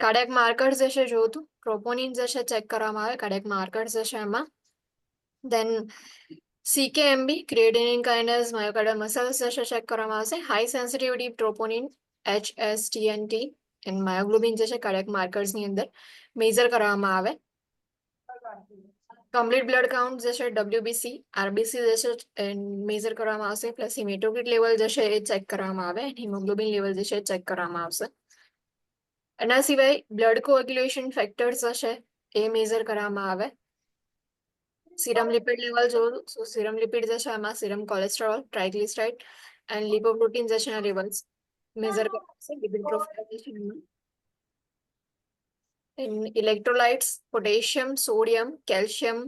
Cardiac markers જે છે જોતું ટ્રોપોનિન જે છે ચેક કરવામાં આવે કાર્ડિયાક માર્કર્સ જે છે એમાં then CKMB creatinine kinase myocardial muscles જે છે ચેક કરવામાં આવશે high sensitivity troponin HSTNT and myoglobin જે છે કાર્ડિયાક માર્કર્સની અંદર મેઝર કરવામાં આવે કમ્પ્લીટ બ્લડ કાઉન્ટ જે છે WBC RBC જે છે મેઝર કરવામાં આવશે પ્લસ હિમેટોક્રિટ લેવલ જે છે એ ચેક કરવામાં આવે હિમોગ્લોબિન લેવલ જે છે ચેક કરવામાં આવશે એના સિવાય બ્લડ કોએગ્યુલેશન ફેક્ટર્સ હશે એ મેઝર કરવામાં આવે સીરમ લિપિડ લેવલ જોયું સો સીરમ લિપિડ જે છે એમાં સીરમ કોલેસ્ટ્રોલ ટ્રાઇગ્લિસરાઇડ એન્ડ લિપોપ્રોટીન જે છે એના લેવલ્સ મેઝર કરવામાં આવશે લિપિડ પ્રોફાઇલ જે છે એમાં electrolytes potassium sodium calcium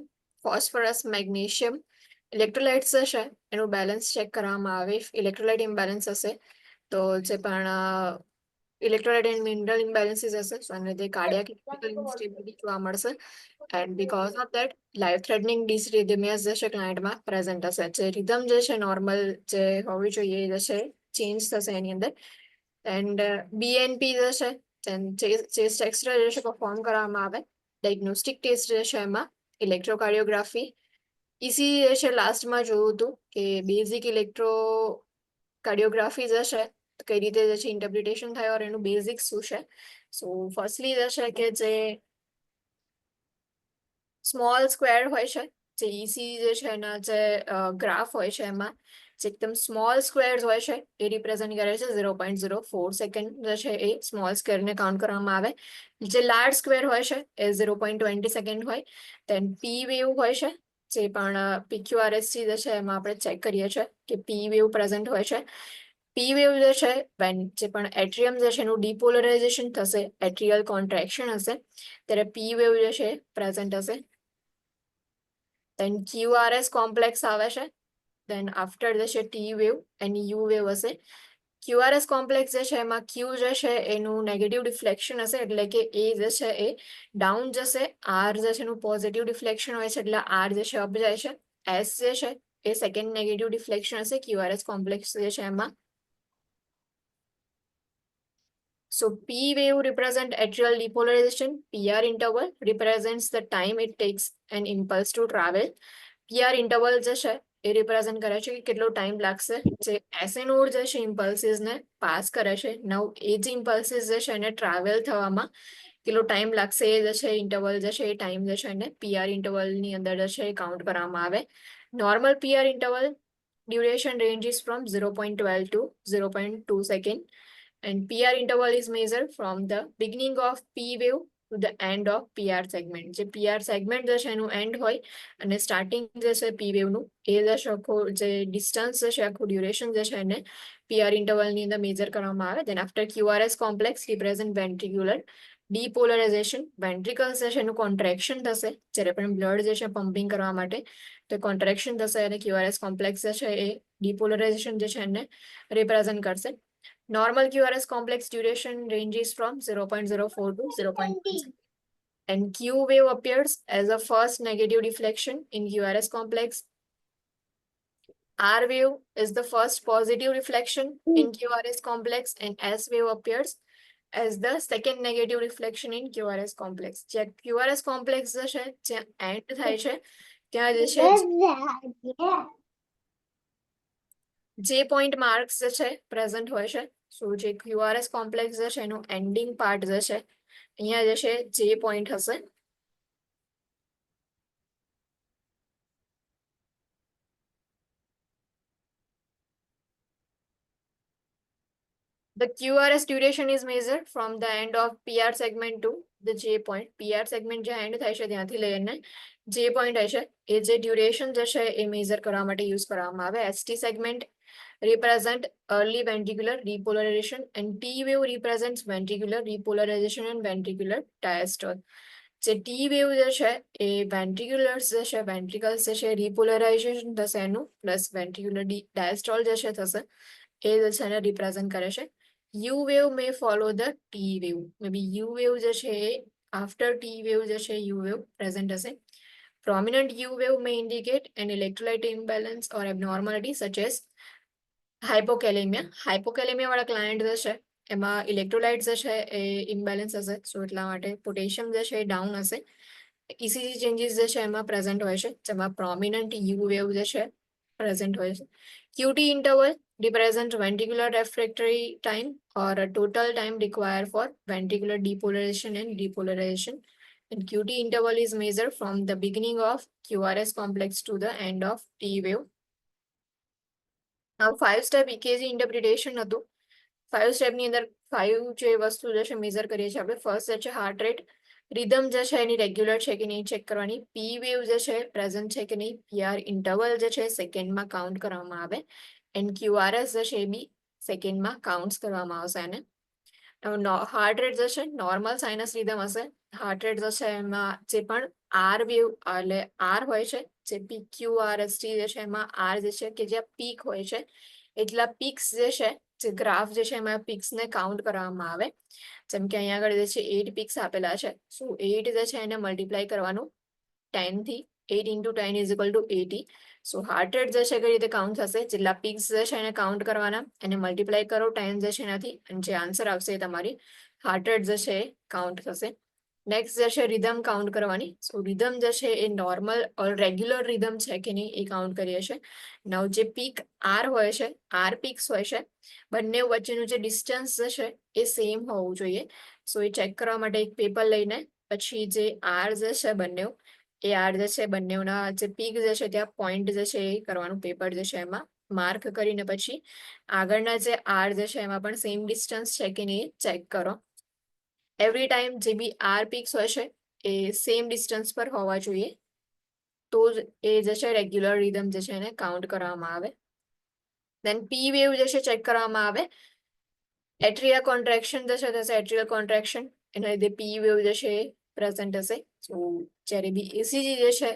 phosphorus magnesium electrolytes જે છે એનું બેલેન્સ ચેક કરવામાં આવે ઇલેક્ટ્રોલાઇટ ઇમ્બેલેન્સ હશે તો જે પણ ઇલેક્ટ્રોલાઇટ એન્ડ મિનરલ ઇમ્બેલેન્સીસ હશે સો એને લીધે કાર્ડિયાક ઇન્સ્ટેબિલિટી જોવા મળશે and because of that life threatening dysrhythmias જે છે ક્લાયન્ટમાં પ્રેઝન્ટ હશે જે રિધમ જે છે નોર્મલ જે હોવી જોઈએ એ જે છે ચેન્જ થશે એની અંદર એન્ડ BNP જે છે ચેસ્ટ એક્સરે જે છે પરફોર્મ કરવામાં આવે ડાયગ્નોસ્ટિક ટેસ્ટ જે છે એમાં ઇલેક્ટ્રોકાર્ડિયોગ્રાફી ECG જે છે લાસ્ટમાં જોયું હતું કે બેઝિક ઇલેક્ટ્રોકાર્ડિયોગ્રાફી જે છે કઈ રીતે જે છે ઇન્ટરપ્રિટેશન થાય ઓર એનું બેઝિક શું છે સો ફર્સ્ટલી જે છે કે જે સ્મોલ સ્ક્વેર હોય છે જે ECG જે છે એના જે ગ્રાફ હોય છે એમાં જે એકદમ સ્મોલ સ્ક્વેર્સ હોય છે એ રિપ્રેઝન્ટ કરે છે 0.04 સેકન્ડ જે છે એ સ્મોલ સ્ક્વેરને કાઉન્ટ કરવામાં આવે જે લાર્જ સ્ક્વેર હોય છે એ 0.20 સેકન્ડ હોય દેન P વેવ હોય છે જે પણ PQRST જે છે એમાં આપણે ચેક કરીએ છીએ કે P વેવ પ્રેઝન્ટ હોય છે P વેવ જે છે જે પણ એટ્રિયમ જે છે એનું ડિપોલરાઇઝેશન થશે એટ્રિયલ કોન્ટ્રેક્શન હશે ત્યારે P વેવ જે છે પ્રેઝન્ટ હશે દેન QRS કોમ્પ્લેક્સ આવે છે દેન આફ્ટર જે છે T wave and U wave હશે QRS કોમ્પ્લેક્સ જે છે એમાં Q જે છે એનું નેગેટિવ ડિફ્લેક્શન હશે એટલે કે એ જે છે એ ડાઉન જશે R જે છે એનું પોઝિટિવ ડિફ્લેક્શન હોય છે એટલે R જે છે અપ જાય છે S જે છે એ સેકન્ડ નેગેટિવ ડિફ્લેક્શન હશે QRS કોમ્પ્લેક્સ જે છે એમાં So P wave represent atrial depolarization. PR interval represents the time it takes an impulse to travel. PR interval જે છે એ રિપ્રેઝન્ટ કરે છે કે કેટલો ટાઈમ લાગશે જે SN નોડ જે છે ઇમ્પલ્સિસ ને પાસ કરે છે નવ એ જ ઇમ્પલ્સિસ જે છે એને ટ્રાવેલ થવામાં કેટલો ટાઈમ લાગશે એ જે છે ઇન્ટરવલ જે છે એ ટાઈમ જે છે એને PR ઇન્ટરવલની અંદર જે છે એ કાઉન્ટ કરવામાં આવે normal PR interval duration ranges from 0.12 to 0.2 second and PR interval is measured from the beginning of P wave to the end of PR segment. જે PR segment જે છે એનું end હોય અને starting જે છે P wave નું એ જે છે આખો જે distance જે છે આખું duration જે છે એને PR interval ની અંદર measure કરવામાં આવે. Then after QRS complex represent ventricular depolarization. Ventricles જે છે એનું contraction થશે જ્યારે પણ blood જે છે pumping કરવા માટે તો contraction થશે અને QRS complex જે છે એ depolarization જે છે એને represent કરશે. Normal QRS complex duration ranges from 0.04 to 0.1 and Q wave appears as a first negative deflection in QRS complex. R wave is the first positive reflection in QRS complex and S wave appears as the second negative reflection in QRS complex. જે QRS complex જે છે જ્યાં end થાય છે ત્યાં જે છે જે પોઈન્ટ માર્ક્સ જે છે પ્રેઝન્ટ હોય છે સો જે QRS કોમ્પ્લેક્સ જે છે એનું એન્ડિંગ પાર્ટ જે છે અહીંયા જે છે જે પોઈન્ટ હશે The QRS duration is measured from the end of PR segment to the J point. PR segment જે end થાય છે ત્યાંથી લઈને J point હોય છે એ જે ડ્યુરેશન જે છે એ મેઝર કરવા માટે યુઝ કરવામાં આવે ST segment represent early ventricular repolarization and T wave represents ventricular repolarization and ventricular diastole. જે T wave જે છે એ ventriculars જે છે ventricles જે છે repolarization થશે એનું પ્લસ ventricular diastole જે છે થશે એ જે છે એને રિપ્રેઝન્ટ કરે છે U wave may follow the T wave. Maybe U wave જે છે એ after T wave જે છે U wave present હશે. Prominent U wave may indicate an electrolyte imbalance or abnormality such as hypokalemia. Hypokalemia વાળા client જે છે એમાં electrolyte જે છે એ ઇમ્બેલેન્સ હશે, સો એટલા માટે પોટેશિયમ જે છે એ ડાઉન હશે. ઇસીજી ચેન્જીસ જે છે એમાં પ્રેઝન્ટ હોય છે, જેમાં પ્રોમિનન્ટ યુ વેવ જે છે પ્રેઝન્ટ હોય છે. Cutie interval represent ventricular refractory time or a total time required for ventricular depolarization and repolarization. And QT interval is measured from the beginning of QRS complex to the end of T wave. Now 5-step EKG interpretation હતું. 5 સ્ટેપની અંદર 5 જે વસ્તુ જે છે measure કરીએ છીએ આપણે. First જે છે હાર્ટ રેટ, રિધમ જે છે એની રેગ્યુલર છે કે નહીં ચેક કરવાની. પી વેવ જે છે પ્રેઝન્ટ છે કે નહીં. પીઆર ઇન્ટરવલ જે છે સેકન્ડમાં કાઉન્ટ કરવામાં આવે. એન્ડ ક્યુઆરએસ જે છે એ બી સેકન્ડમાં કાઉન્ટ કરવામાં આવશે એને. હાર્ટ રેટ જે છે નોર્મલ સાઇનસ રિધમ હશે. હાર્ટ રેટ જે છે એમાં જે પણ આર વેવ એટલે આર હોય છે, જે પી ક્યુ આર એસ ટી જે છે એમાં આર જે છે કે જ્યાં પીક હોય છે એટલા પીક્સ જે છે, જે ગ્રાફ જે છે એમાં પીક્સને કાઉન્ટ કરવામાં આવે. જેમ કે અહીંયા આગળ જે છે 8 પીક્સ આપેલા છે, સો 8 જે છે એને મલ્ટીપ્લાય કરવાનું 10 થી. 8 into 10 is equal to 80. So heart rate જે છે કઈ રીતે કાઉન્ટ થશે, જેટલા પીક્સ જે છે એને કાઉન્ટ કરવાના, એને મલ્ટીપ્લાય કરો 10 જે છે એનાથી, અને જે આન્સર આવશે એ તમારી હાર્ટ રેટ જે છે એ કાઉન્ટ થશે. નેક્સ્ટ જે છે રિધમ કાઉન્ટ કરવાની. સો રિધમ જે છે એ નોર્મલ ઓર રેગ્યુલર રિધમ છે કે નહીં એ કાઉન્ટ કરીએ છીએ. નવ જે પીક આર હોય છે, આર પીક્સ હોય છે, બંને વચ્ચેનું જે ડિસ્ટન્સ જે છે એ સેમ હોવું જોઈએ. સો એ ચેક કરવા માટે એક પેપર લઈને પછી જે આર જે છે બંને એ આર જે છે બંનેના જે પીક જે છે ત્યાં પોઈન્ટ જે છે એ કરવાનું, પેપર જે છે એમાં માર્ક કરીને પછી આગળના જે આર જે છે એમાં પણ સેમ ડિસ્ટન્સ છે કે નહીં ચેક કરો. એવરી ટાઈમ જે બી આર પીક્સ હોય છે એ સેમ ડિસ્ટન્સ પર હોવા જોઈએ, તો જ એ જે છે રેગ્યુલર રિધમ જે છે એને કાઉન્ટ કરવામાં આવે. દેન પી વેવ જે છે ચેક કરવામાં આવે. એટ્રિયા કોન્ટ્રેક્શન જે છે થશે, એટ્રિયલ કોન્ટ્રેક્શન, એના લીધે પી વેવ જે છે એ પ્રેઝન્ટ હશે. સો જ્યારે બી એસીજી જે છે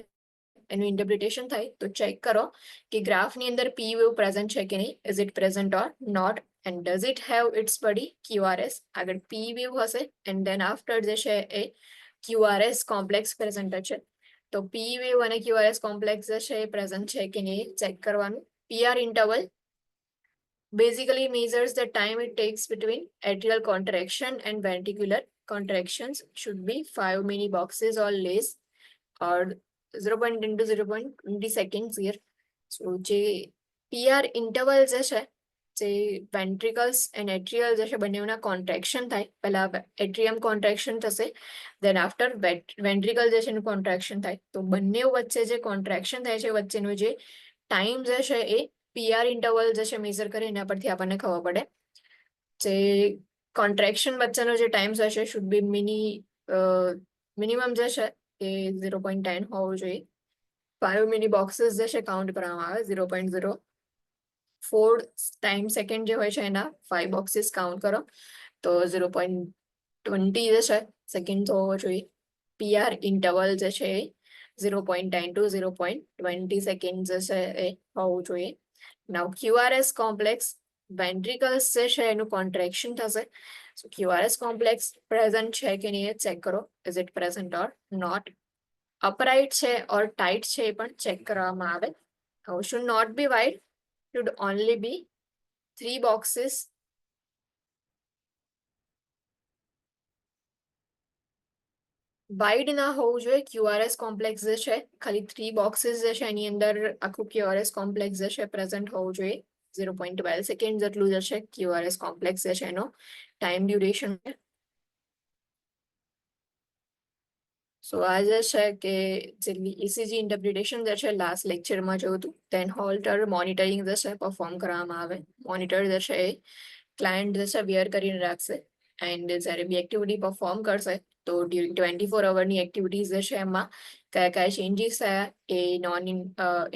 એનું ઇન્ટરપ્રિટેશન થાય તો ચેક કરો કે ગ્રાફની અંદર પી વેવ પ્રેઝન્ટ છે કે નહીં. Is it present or not, and does it have its body QRS. આગળ પી વેવ હશે એન્ડ દેન આફ્ટર જે છે એ ક્યુઆરએસ કોમ્પ્લેક્સ પ્રેઝન્ટ છે. તો પી વેવ અને ક્યુઆરએસ કોમ્પ્લેક્સ જે છે એ પ્રેઝન્ટ છે કે નહીં ચેક કરવાનું. PR interval basically measures the time it takes between atrial contraction and ventricular contractions, should be 5 mini boxes or less, or 0.10 to 0.20 seconds here. So જે PR interval જે છે, જે ventricles and atrial જે છે બંનેના contraction થાય. પહેલા atrium contraction થશે, then after ventricle જે છે એનું contraction થાય. તો બંને વચ્ચે જે contraction થાય છે વચ્ચેનો જે ટાઈમ જે છે એ પીઆર ઇન્ટરવલ જે છે મેઝર કરે એના પરથી આપણને ખબર પડે. જે કોન્ટ્રેક્શન વચ્ચેનો જે ટાઈમ હશે શુડ બી મિનિમમ જે છે એ 0.10 હોવું જોઈએ. 5 મિની બોક્સીસ જે છે કાઉન્ટ કરવામાં આવે. 0.04 ટાઈમ સેકન્ડ જે હોય છે એના 5 બોક્સીસ કાઉન્ટ કરો તો 0.20 જે છે સેકન્ડ હોવો જોઈએ. પીઆર ઇન્ટરવલ જે છે એ 0.10 to 0.20 સેકન્ડ જે છે એ હોવું જોઈએ. Now QRS complex ventricles જે છે એનું કોન્ટ્રેક્શન થશે. સો QRS complex પ્રેઝન્ટ છે કે નહીં એ ચેક કરો. Is it present or not. Upright છે ઓર ટાઈટ છે એ પણ ચેક કરવામાં આવે. Should not be wide, should only be 3 boxes. Wide ના હોવું જોઈએ. ક્યુઆરએસ કોમ્પ્લેક્સ જે છે ખાલી 3 બોક્સીસ જે છે એની અંદર આખું ક્યુઆરએસ કોમ્પ્લેક્સ જે છે પ્રેઝન્ટ હોવું જોઈએ. 0.12 સેકન્ડ જેટલું જે છે ક્યુઆરએસ કોમ્પ્લેક્સ જે છે એનો ટાઈમ ડ્યુરેશન. સો આ જે છે કે જેટલી ECG ઇન્ટરપ્રિટેશન જે છે લાસ્ટ લેક્ચરમાં જોયું હતું, દેન હોલ્ટર મોનિટરિંગ જે છે પરફોર્મ કરવામાં આવે. મોનિટર જે છે એ ક્લાયન્ટ જે છે વિયર કરીને રાખશે, એન્ડ જ્યારે બી એક્ટિવિટી પરફોર્મ કરશે તો ડ્યુરિંગ 24 અવરની એક્ટિવિટીઝ જે છે એમાં કયા કયા ચેન્જીસ થયા એ નોન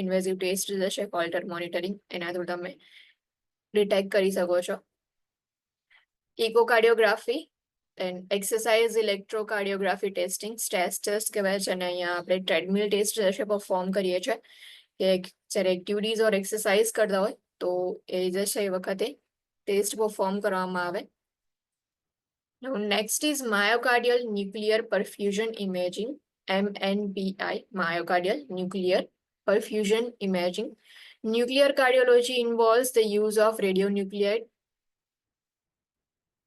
ઇન્વેઝિવ ટેસ્ટ જે છે હોલ્ટર મોનિટરિંગ એના થ્રુ તમે ડિટેક્ટ કરી શકો છો. Echocardiography and exercise electrocardiography testing, stress test કહેવાય છે, અને અહીંયા આપણે ટ્રેડમિલ ટેસ્ટ જે છે પરફોર્મ કરીએ છીએ કે જ્યારે એક્ટિવિટીઝ ઓર એક્સરસાઇઝ કરતા હોય તો એ જે છે એ વખતે ટેસ્ટ પરફોર્મ કરવામાં આવે. Now next is myocardial nuclear perfusion imaging, MNPI, myocardial nuclear perfusion imaging. Nuclear cardiology involves the use of radionuclide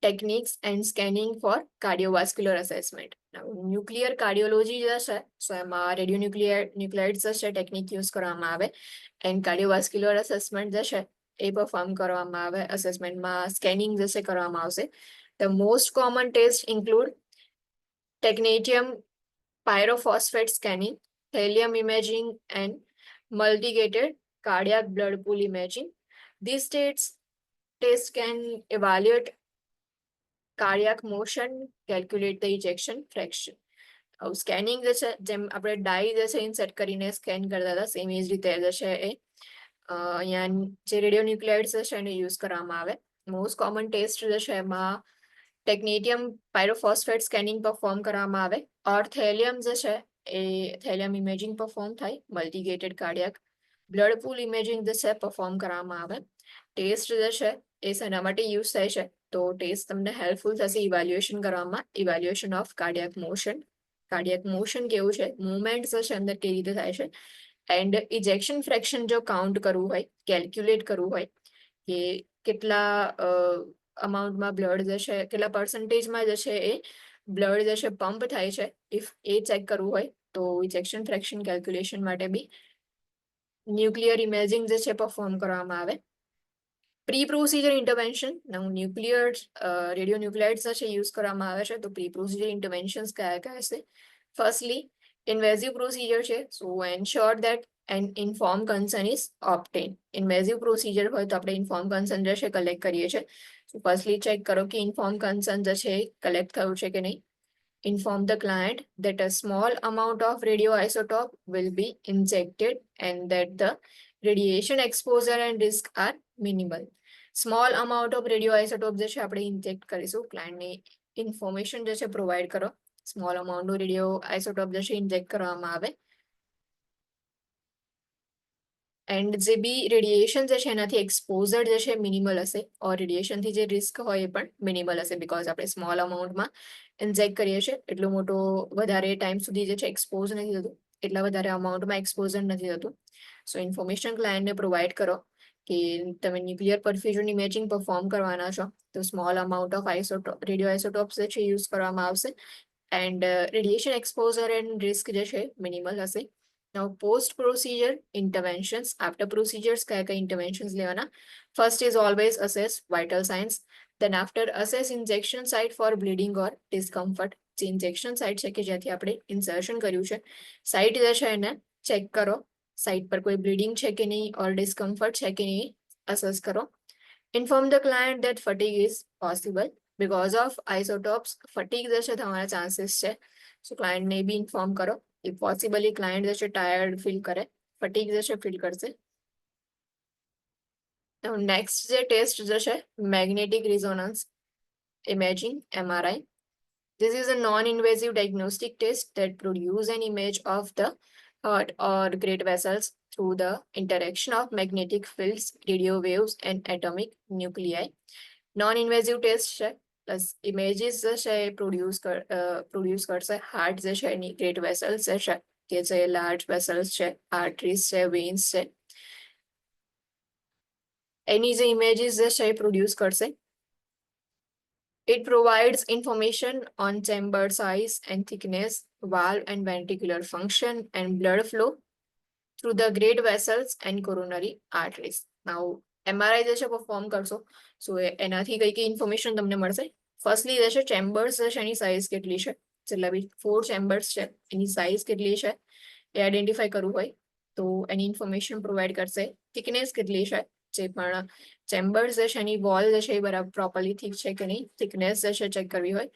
techniques and scanning for cardiovascular assessment. Now, nuclear cardiology જે છે so એમાં radionuclides જે છે technique use કરવામાં આવે and cardiovascular assessment જે છે એ perform કરવામાં આવે અસેસમેન્ટમાં સ્કેનિંગ જે છે કરવામાં આવશે. The most common tests include technetium pyrophosphate scanning, thallium imaging, and multi-gated cardiac blood pool imaging. These tests can evaluate cardiac motion, calculate the ejection fraction. Scanning જે છે જેમ આપણે ડાઈ જે છે ઇન્સર્ટ કરીને સ્કેન કરતા હતા સેમ એ જ રીતે જે છે એ અહીંયા જે રેડિયોન્યુક્લિયાઇડ્સ છે એને યુઝ કરવામાં આવે. મોસ્ટ કોમન ટેસ્ટ જે છે એમાં ટેકનેટિયમ પાયરોફોસ્ફેટ સ્કેનિંગ પરફોર્મ કરવામાં આવે ઓર થેલિયમ જે છે એ થેલિયમ ઇમેજિંગ પરફોર્મ થાય, મલ્ટીગેટેડ કાર્ડિયાક બ્લડ પૂલ ઇમેજિંગ જે છે પરફોર્મ કરવામાં આવે. ટેસ્ટ જે છે એ શેના માટે યુઝ થાય છે તો ટેસ્ટ તમને હેલ્પફુલ થશે ઇવેલ્યુએશન કરવામાં, ઇવેલ્યુએશન ઓફ કાર્ડિયાક મોશન કેવું છે, મુવમેન્ટ જે છે અંદર કેવી રીતે થાય છે, એન્ડ ઇજેક્શન ફ્રેક્શન જો કાઉન્ટ કરવું હોય, કેલ્ક્યુલેટ કરવું હોય કે કેટલા અમાઉન્ટમાં બ્લડ જે છે કેટલા પર્સન્ટેજમાં જે છે એ બ્લડ જે છે પંપ થાય છે, ઇફ એ ચેક કરવું હોય તો ઇજેક્શન ફ્રેક્શન કેલ્ક્યુલેશન માટે બી ન્યુક્લિયર ઇમેજિંગ જે છે પરફોર્મ કરવામાં આવે. પ્રી પ્રોસિજર ઇન્ટરવેન્શન ન્યુક્લિયર રેડિયોન્યુક્લાઇડ્સ જે છે યુઝ કરવામાં આવે છે તો પ્રી પ્રોસિજર ઇન્ટરવેન્શન્સ કયા કયા છે. ફર્સ્ટલી ઇન્વેઝિવ પ્રોસિજર છે so ensure that an inform concern is obtain. Invasive procedure હોય તો આપણે ઇન્ફોર્મ કન્સર્ન જે છે કલેક્ટ કરીએ છીએ. સો ફર્સ્ટલી ચેક કરો કે ઇન્ફોર્મ કન્સર્ન જે છે કલેક્ટ થયું છે કે નહીં. Inform the client that a small amount of radioisotope will be injected and that the radiation exposure and risk are minimal. Small amount of radioisotope જે છે આપણે ઇન્જેક્ટ કરીશું, ક્લાયન્ટને ઇન્ફોર્મેશન જે છે પ્રોવાઈડ કરો. સ્મોલ અમાઉન્ટનું રેડિયોઆઇસોટોપ જે છે ઇન્જેક્ટ કરવામાં આવે એન્ડ જે બી રેડિયેશન જે છે એનાથી એક્સપોઝર જે છે મિનિમલ હશે ઓર રેડિયેશનથી જે રિસ્ક હોય એ પણ મિનિમલ હશે બિકોઝ આપણે સ્મોલ અમાઉન્ટમાં ઇન્જેક્ટ કરીએ છીએ એટલું મોટો વધારે ટાઈમ સુધી જે છે એક્સપોઝ નથી થતું, એટલા વધારે અમાઉન્ટમાં એક્સપોઝર નથી થતું. સો ઇન્ફોર્મેશન ક્લાયન્ટને પ્રોવાઈડ કરો કે તમે ન્યુક્લિયર પરફ્યુઝન ઇમેજિંગ પરફોર્મ કરવાના છો તો સ્મોલ અમાઉન્ટ ઓફ રેડિયોઆઇસોટોપ્સ જે છે યુઝ કરવામાં આવશે and radiation exposure and risk જે છે મિનિમલ હશે. Now, post-procedure interventions. After procedures, kaya interventions લેવાના. First is always assess vital signs. Then after assess injection site for bleeding or discomfort. જે injection site છે કે જ્યાંથી આપણે insertion કર્યું છે, site જે છે એને check કરો. Site પર કોઈ bleeding છે કે નહીં or discomfort છે કે નહીં assess કરો. Inform the client that fatigue is possible. Because of isotopes, fatigue જે છે થવાના chances છે. So client ને બી inform કરો. if possibly client જે છે tired feel કરે, fatigue જે છે feel કરશે. Now next જે test જે છે magnetic resonance imaging MRI. This is a non-invasive diagnostic test that produces an image of the heart or great vessels through the interaction of magnetic fields, radio waves and atomic nuclei. Non-invasive test છે plus images જે છે એ produce કરશે. Heart જે છે એની great vessels જે છે કે જે લાર્જ વેસલ્સ છે, આર્ટરીઝ છે, વેન્સ છે, એની જે ઇમેજીસ જે છે એ પ્રોડ્યુસ કરશે. It provides information on chamber size and thickness, valve and ventricular function and blood flow through the great vessels and coronary arteries. Now MRI જે છે પરફોર્મ કરશો સો એનાથી કઈ કઈ ઇન્ફોર્મેશન તમને મળશે. ફર્સ્ટલી જે છે ચેમ્બર્સ જે છે એની સાઇઝ કેટલી છે, જેટલા બી 4 ચેમ્બર્સ છે એની સાઇઝ કેટલી છે એ આઈડેન્ટિફાઈ કરવું હોય તો એની ઇન્ફોર્મેશન પ્રોવાઈડ કરશે. થિકનેસ કેટલી છે, જે પણ ચેમ્બર્સ જે છે એની વોલ જે છે એ બરાબર પ્રોપરલી થીક છે કે નહીં, થિકનેસ જે છે ચેક કરવી હોય.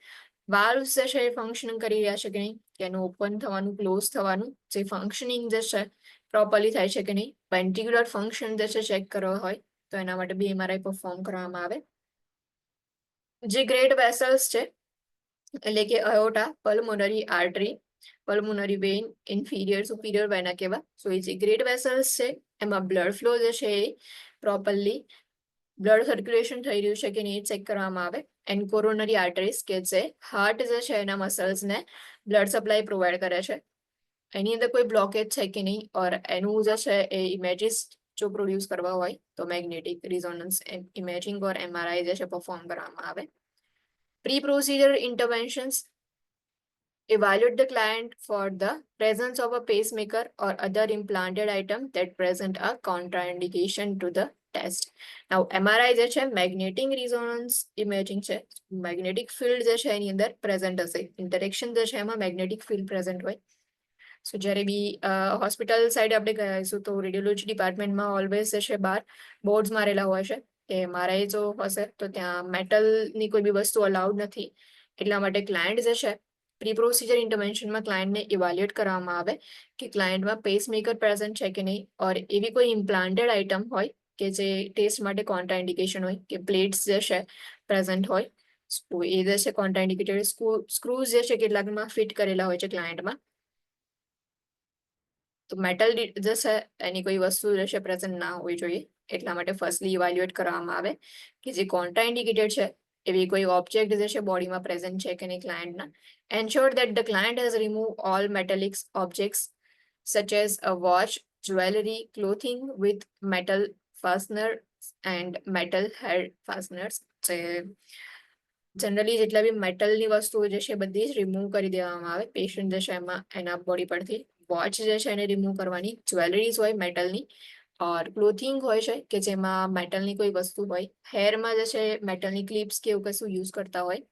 વાલ્વ્સ જે છે એ ફંક્શન કરી રહ્યા છે કે નહીં, કે એનું ઓપન થવાનું ક્લોઝ થવાનું જે ફંક્શનિંગ જે છે પ્રોપરલી થાય છે કે નહીં. વેન્ટ્રિક્યુલર ફંક્શન જે છે ચેક કરવા હોય તો એના માટે બી MRI પરફોર્મ કરવામાં આવે. જે ગ્રેટ વેસલ્સ છે એટલે કે aorta, pulmonary artery, pulmonary vein, inferior superior vena cava. So એ જે ગ્રેટ વેસલ્સ છે એમાં બ્લડ ફ્લો જે છે એ પ્રોપરલી બ્લડ સર્ક્યુલેશન થઈ રહ્યું છે કે નહીં ચેક કરવામાં આવે. એન્ડ કોરોનરી આર્ટરીઝ કે જે હાર્ટ જે છે એના મસલ્સને બ્લડ સપ્લાય પ્રોવાઈડ કરે છે, એની અંદર કોઈ બ્લોકેજ છે કે નહીં ઓર એનું જે છે એ ઇમેજીસ જો પ્રોડ્યુસ કરવા હોય તો મેગ્નેટિક રિઝોનન્સ ઇમેજિંગ ઓર MRI જે છે પરફોર્મ કરવામાં આવે. Pre-procedure interventions evaluate the client for the presence of a pacemaker or other implanted item that present a contraindication to the test. Now MRI જે છે મેગ્નેટિક રિઝોનન્સ ઇમેજિંગ છે, magnetic field જે છે એની અંદર પ્રેઝન્ટ હશે, interaction જે છે એમાં મેગ્નેટિક ફિલ્ડ પ્રેઝન્ટ હોય. સો જ્યારે બી હોસ્પિટલ સાઈડ આપણે ગયા હશું તો રેડિયોલોજી ડિપાર્ટમેન્ટમાં ઓલવેઝ જે છે બહાર બોર્ડ્સ મારેલા હોય છે કે MRI જો હશે તો ત્યાં મેટલની કોઈ બી વસ્તુ અલાઉડ નથી. એટલા માટે ક્લાયન્ટ જે છે પ્રી પ્રોસિજર ઇન્ટરવેન્શનમાં ક્લાયન્ટને ઇવાલ્યુએટ કરવામાં આવે કે ક્લાયન્ટમાં પેસમેકર પ્રેઝન્ટ છે કે નહીં, ઓર એવી કોઈ ઇમ્પ્લાન્ટેડ આઇટમ હોય કે જે ટેસ્ટ માટે કોન્ટ્રાઇન્ડિકેશન હોય કે પ્લેટ્સ જે છે પ્રેઝન્ટ હોય. તો એ જે છે કોન્ટ્રાઇન્ડિકેટેડ સ્ક્રૂઝ જે છે કેટલાકમાં ફિટ કરેલા હોય છે ક્લાયન્ટમાં. તો મેટલ જે છે એની કોઈ વસ્તુ જે છે પ્રેઝન્ટ ના હોવી જોઈએ. એટલા માટે ફર્સ્ટલી ઇવાલ્યુએટ કરવામાં આવે કે જે કોન્ટ્રાઇન્ડિકેટેડ છે એવી કોઈ ઓબ્જેક્ટ જે છે બોડીમાં પ્રેઝન્ટ છે કે નહીં ક્લાયન્ટના. Ensure that the client has removed all metallic objects such as a watch, jewelry, clothing with metal fasteners and metal head fasteners. Generally જેટલા બી મેટલની વસ્તુઓ જે છે બધી જ રિમૂવ કરી દેવામાં આવે પેશન્ટ જે છે એમાં એના બોડી પરથી. વોચ જે છે એને રિમૂવ કરવાની, જ્વેલરીઝ હોય મેટલની, ઓર ક્લોથિંગ હોય છે કે જેમાં મેટલની કોઈ વસ્તુ હોય, હેરમાં જે છે મેટલની ક્લિપ્સ કે એવું કશું યુઝ કરતા હોય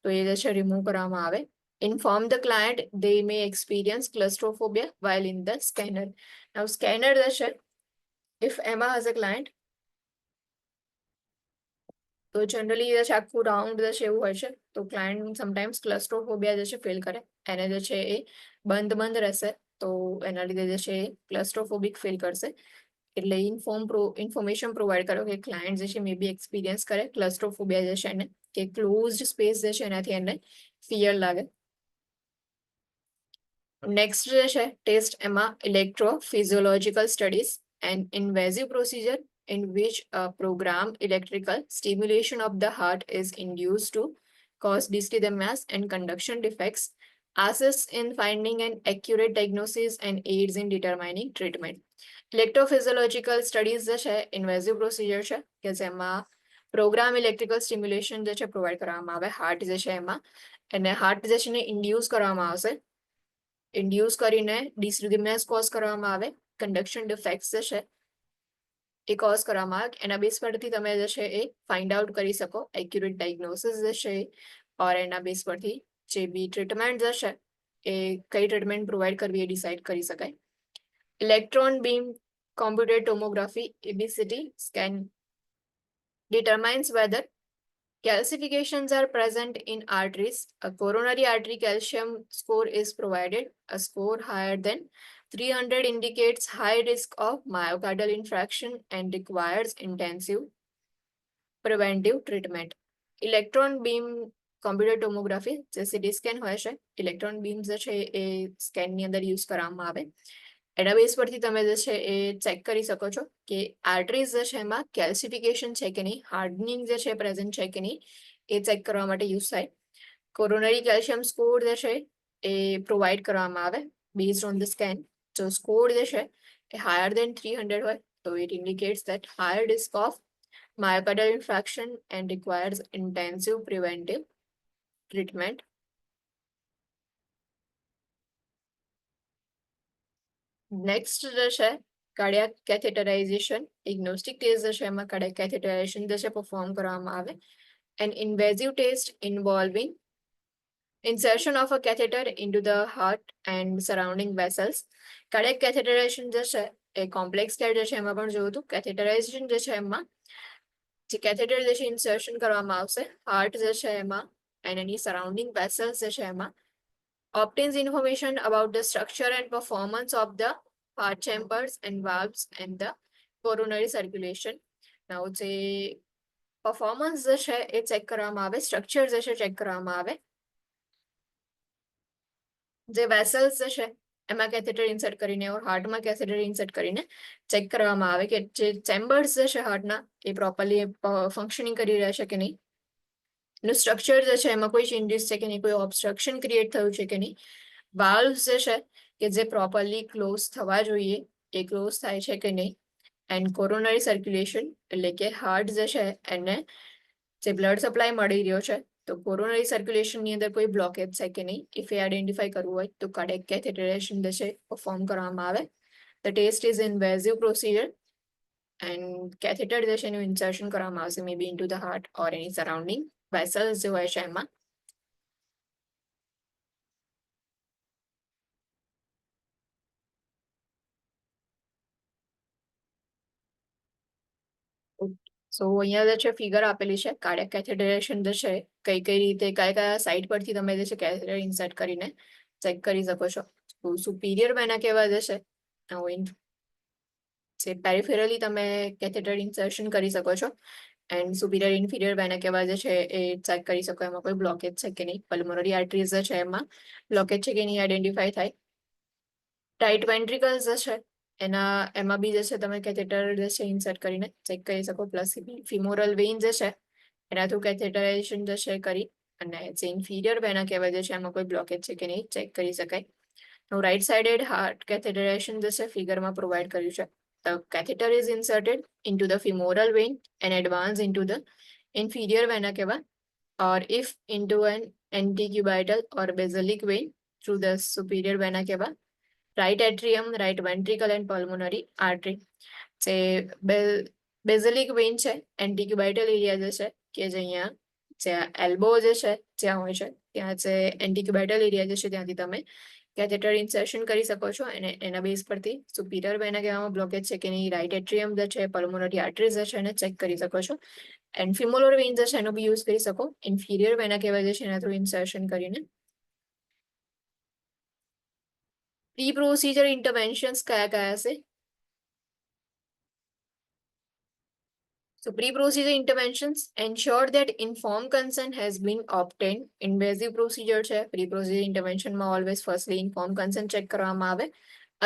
તો એ જે છે રિમૂવ કરવામાં આવે. Inform the client they may experience claustrophobia while in the scanner. Now scanner જે છે if એમાં has a client તો જનરલી જે છે આખું રાઉન્ડ જે છે એવું હોય છે તો ક્લાયન્ટ સમટાઈમ્સ ક્લસ્ટ્રોફોબિયા જે છે ફીલ કરે, એને જે છે એ બંધ રહેશે તો એના લીધે જે છે એ ક્લસ્ટ્રોફોબિક ફીલ કરશે. એટલે ઇન્ફોર્મેશન પ્રોવાઈડ કરો કે ક્લાયન્ટ જે છે મે બી એક્સપિરિયન્સ કરે ક્લસ્ટ્રોફોબિયા જે છે એને, કે ક્લોઝડ સ્પેસ જે છે એનાથી એને ફિયર લાગે. નેક્સ્ટ જે છે ટેસ્ટ એમાં electrophysiological studies and invasive procedure in which a programmed electrical stimulation of the heart is induced to cause dysrhythmias and conduction defects, assists in finding an accurate diagnosis and aids in determining treatment. Electrophysiological studies જે છે invasive procedure છે કે જેમાં programme electrical stimulation જે છે provide કરવામાં આવે heart જે છે એમાં, અને હાર્ટ જે છે ને ઇન્ડ્યુસ કરવામાં આવશે, ઇન્ડ્યુસ કરીને ડિસરિધમિયાસ કોઝ કરવામાં આવે, કન્ડક્શન ડિફેક્ટ્સ જે છે એ કોઝ કરવામાં આવે. એના બેઝ પરથી તમે જે છે એ ફાઇન્ડ આઉટ કરી શકો એક્યુરેટ ડાયગ્નોસિસ જે છે, ઓર એના બેઝ પરથી જે બી ટ્રીટમેન્ટ જે છે એ કઈ ટ્રીટમેન્ટ પ્રોવાઈડ કરવી એ ડિસાઇડ કરી શકાય. Electron beam computed tomography EBCT scan determines whether calcifications are present in arteries. A coronary artery calcium score is provided. A score higher than 300 indicates high risk of myocardial infarction and requires intensive preventive treatment. Electron beam computer tomography જે CT scan હોય છે, electron beam જે છે એ સ્કેનની અંદર use કરવામાં આવે. એના base પરથી તમે જે છે એ ચેક કરી શકો છો કે આર્ટરીઝ જે છે એમાં કેલ્સિફિકેશન છે કે નહીં, હાર્ડનિંગ જે છે પ્રેઝન્ટ છે કે નહીં, એ ચેક કરવા માટે યુઝ થાય. કોરોનરી કેલ્શિયમ સ્કોર જે છે એ પ્રોવાઈડ કરવામાં આવે બેઝડ ઓન ધ સ્કેન. જો સ્કોર જે છે એ હાયર દેન 300 હોય તો it indicates that higher risk of myocardial infarction and requires intensive preventive treatment. Next જે છે કાર્ડિયાક કેથેટરાઇઝેશન ઇગ્નોસ્ટિક ટેસ્ટ જે છે એમાં કાર્ડિયાક કેથેટરાઇઝેશન જે છે પરફોર્મ કરવામાં આવે. An invasive test involving insertion of a catheter into the heart and surrounding vessels. Cardiac catheterization જે છે એ કોમ્પ્લેક્સ કેર જે છે એમાં પણ જોયું હતું. કેથેટરાઇઝેશન જે છે એમાં જે કેથેટર જે છે ઇન્સર્શન કરવામાં આવશે હાર્ટ જે છે એમાં and any surrounding vessels જે છે એમાં. Obtains information about the structure and performance of the heart chambers and valves and the coronary circulation. Now જે performance જે છે એ ચેક કરવામાં આવે, સ્ટ્રક્ચર જે છે ચેક કરવામાં આવે. જે વેસલ્સ જે છે એમાં કેથેટર ઇન્સર્ટ કરીને ઓર હાર્ટમાં કેથેટર ઇન્સર્ટ કરીને ચેક કરવામાં આવે કે જે ચેમ્બર્સ જે છે હાર્ટના એ પ્રોપરલી ફંક્શનિંગ કરી રહ્યા છે કે નહીં, એનું સ્ટ્રક્ચર જે છે એમાં કોઈ ચેન્જીસ છે કે નહીં, કોઈ ઓબ્સ્ટ્રક્શન ક્રિએટ થયું છે કે નહીં, વાલ્વ્સ જે છે કે જે પ્રોપરલી ક્લોઝ થવા જોઈએ એ ક્લોઝ થાય છે કે નહીં, એન્ડ કોરોનરી સર્ક્યુલેશન એટલે કે હાર્ટ જે છે એને જે બ્લડ સપ્લાય મળી રહ્યો છે તો કોરોનરી સર્ક્યુલેશનની અંદર કોઈ બ્લોકેજ છે કે નહીં, ઇફ એ આઈડેન્ટિફાઈ કરવું હોય તો કાર્ડિયક કેથેટરાઇઝેશન જે છે પરફોર્મ કરવામાં આવે. The test is invasive procedure and catheter જે છે એનું ઇન્સર્શન કરવામાં આવશે may be into the heart or એની સરાઉન્ડિંગ વેસલ્સ જે હોય છે એમાં. સો અહીંયા જે છે ફિગર આપેલી છે કાર્ડિયક કેથેટરાઇઝેશન જે છે કઈ કઈ રીતે કયા કયા સાઇટ પરથી તમે જે છે કેથેટર ઇન્સર્ટ કરીને ચેક કરી શકો છો. સુપીરિયર વેના કેવા જે છે પેરિફેરલી તમે કેથેટર ઇન્સર્શન કરી શકો છો એન્ડ સુપીરિયર ઇન્ફિરિયર વેના કેવા જે છે એ ચેક કરી શકો એમાં કોઈ બ્લોકેજ છે કે નહીં, પલ્મોનરી આર્ટરીઝ જે છે એમાં બ્લોકેજ છે કે નહીં આઈડેન્ટિફાઈ થાય. રાઇટ વેન્ટ્રિકલ્સ જે છે એમાં બી જે છે તમે કેથેટર જે છે ઇન્સર્ટ કરીને ચેક કરી શકો. પ્લસ ફિમોરલ વેઇન જે છે એના થ્રુ કેથેટરાઇઝેશન જે છે કરી અને જે ઇન્ફિરિયર વેના કહેવાય જે છે એમાં કોઈ બ્લોકેજ છે કે નહીં ચેક કરી શકાય. રાઇટ સાઇડેડ હાર્ટ કેથેટરાઇઝેશન જે છે ફિગરમાં પ્રોવાઈડ કર્યું છે. The catheter is inserted into the femoral vein and advance into the inferior vena cava or if into an antecubital or basilic vein through the superior vena cava, right atrium, right ventricle and pulmonary artery. જે બેઝલિક Wien છે એન્ટીક્યુબાઇટલ area જે છે કે જે અહીંયા જે elbow જે છે જ્યાં હોય છે ત્યાં જે એન્ટીક્યુબાઇટલ એરિયા જે છે ત્યાંથી તમે કેથેટર ઇન્સર્શન કરી શકો છો અને એના બેઝ પરથી સુપીરિયર વેના કહેવામાં બ્લોકેજ છે કે નહીં, રાઇટ એટ્રિયમ જે છે પલ્મોનરી આર્ટરીઝ જે છે એને ચેક કરી શકો છો એન્ડ ફિમોરલ વેઇન જે છે એનો બી યુઝ કરી શકો ઇન્ફિરિયર વેના કહેવાય જે છે એના થ્રુ ઇન્સર્શન કરીને. પ્રી પ્રોસિજર ઇન્ટરવેન્શન્સ કયા કયા છે? So pre-procedure interventions ensure that informed consent has been obtained. Invasive procedure છે pre-procedure intervention માં always firstly informed consent check કરવામાં આવે.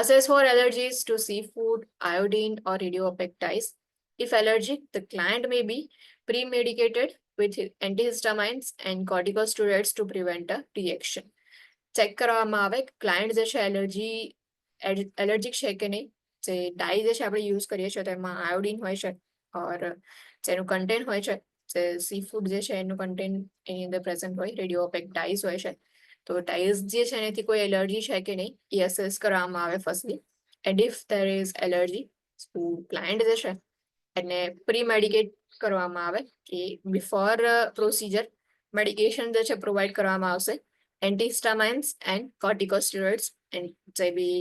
Assess for allergies to seafood, iodine or radioactive dyes. If allergic, the client may be pre-medicated with antihistamines and corticosteroids to prevent a reaction. Check કરવામાં આવે client જે છે allergic છે કે નહીં. જે ડાઈ જે છે આપણે યુઝ કરીએ છીએ તો એમાં આયોડિન હોય છે ઓર જેનું કન્ટેન્ટ હોય છે જે સી ફૂડ જે છે એનું કન્ટેન્ટ એની અંદર પ્રેઝન્ટ હોય, રેડિયોએક્ટિવ ડાઈઝ હોય છે. તો ડાઈઝ જે છે એનાથી કોઈ એલર્જી છે કે નહીં એ અસેસ કરવામાં આવે firstly. And if there is allergy client જે છે એને પ્રી મેડિકેટ કરવામાં આવે કે બિફોર પ્રોસિજર મેડિકેશન જે છે પ્રોવાઈડ કરવામાં આવશે. એન્ટીહિસ્ટામાઇન્સ એન્ડ કોર્ટિકોસ્ટેરોઇડ્સ એન્ડ જે બી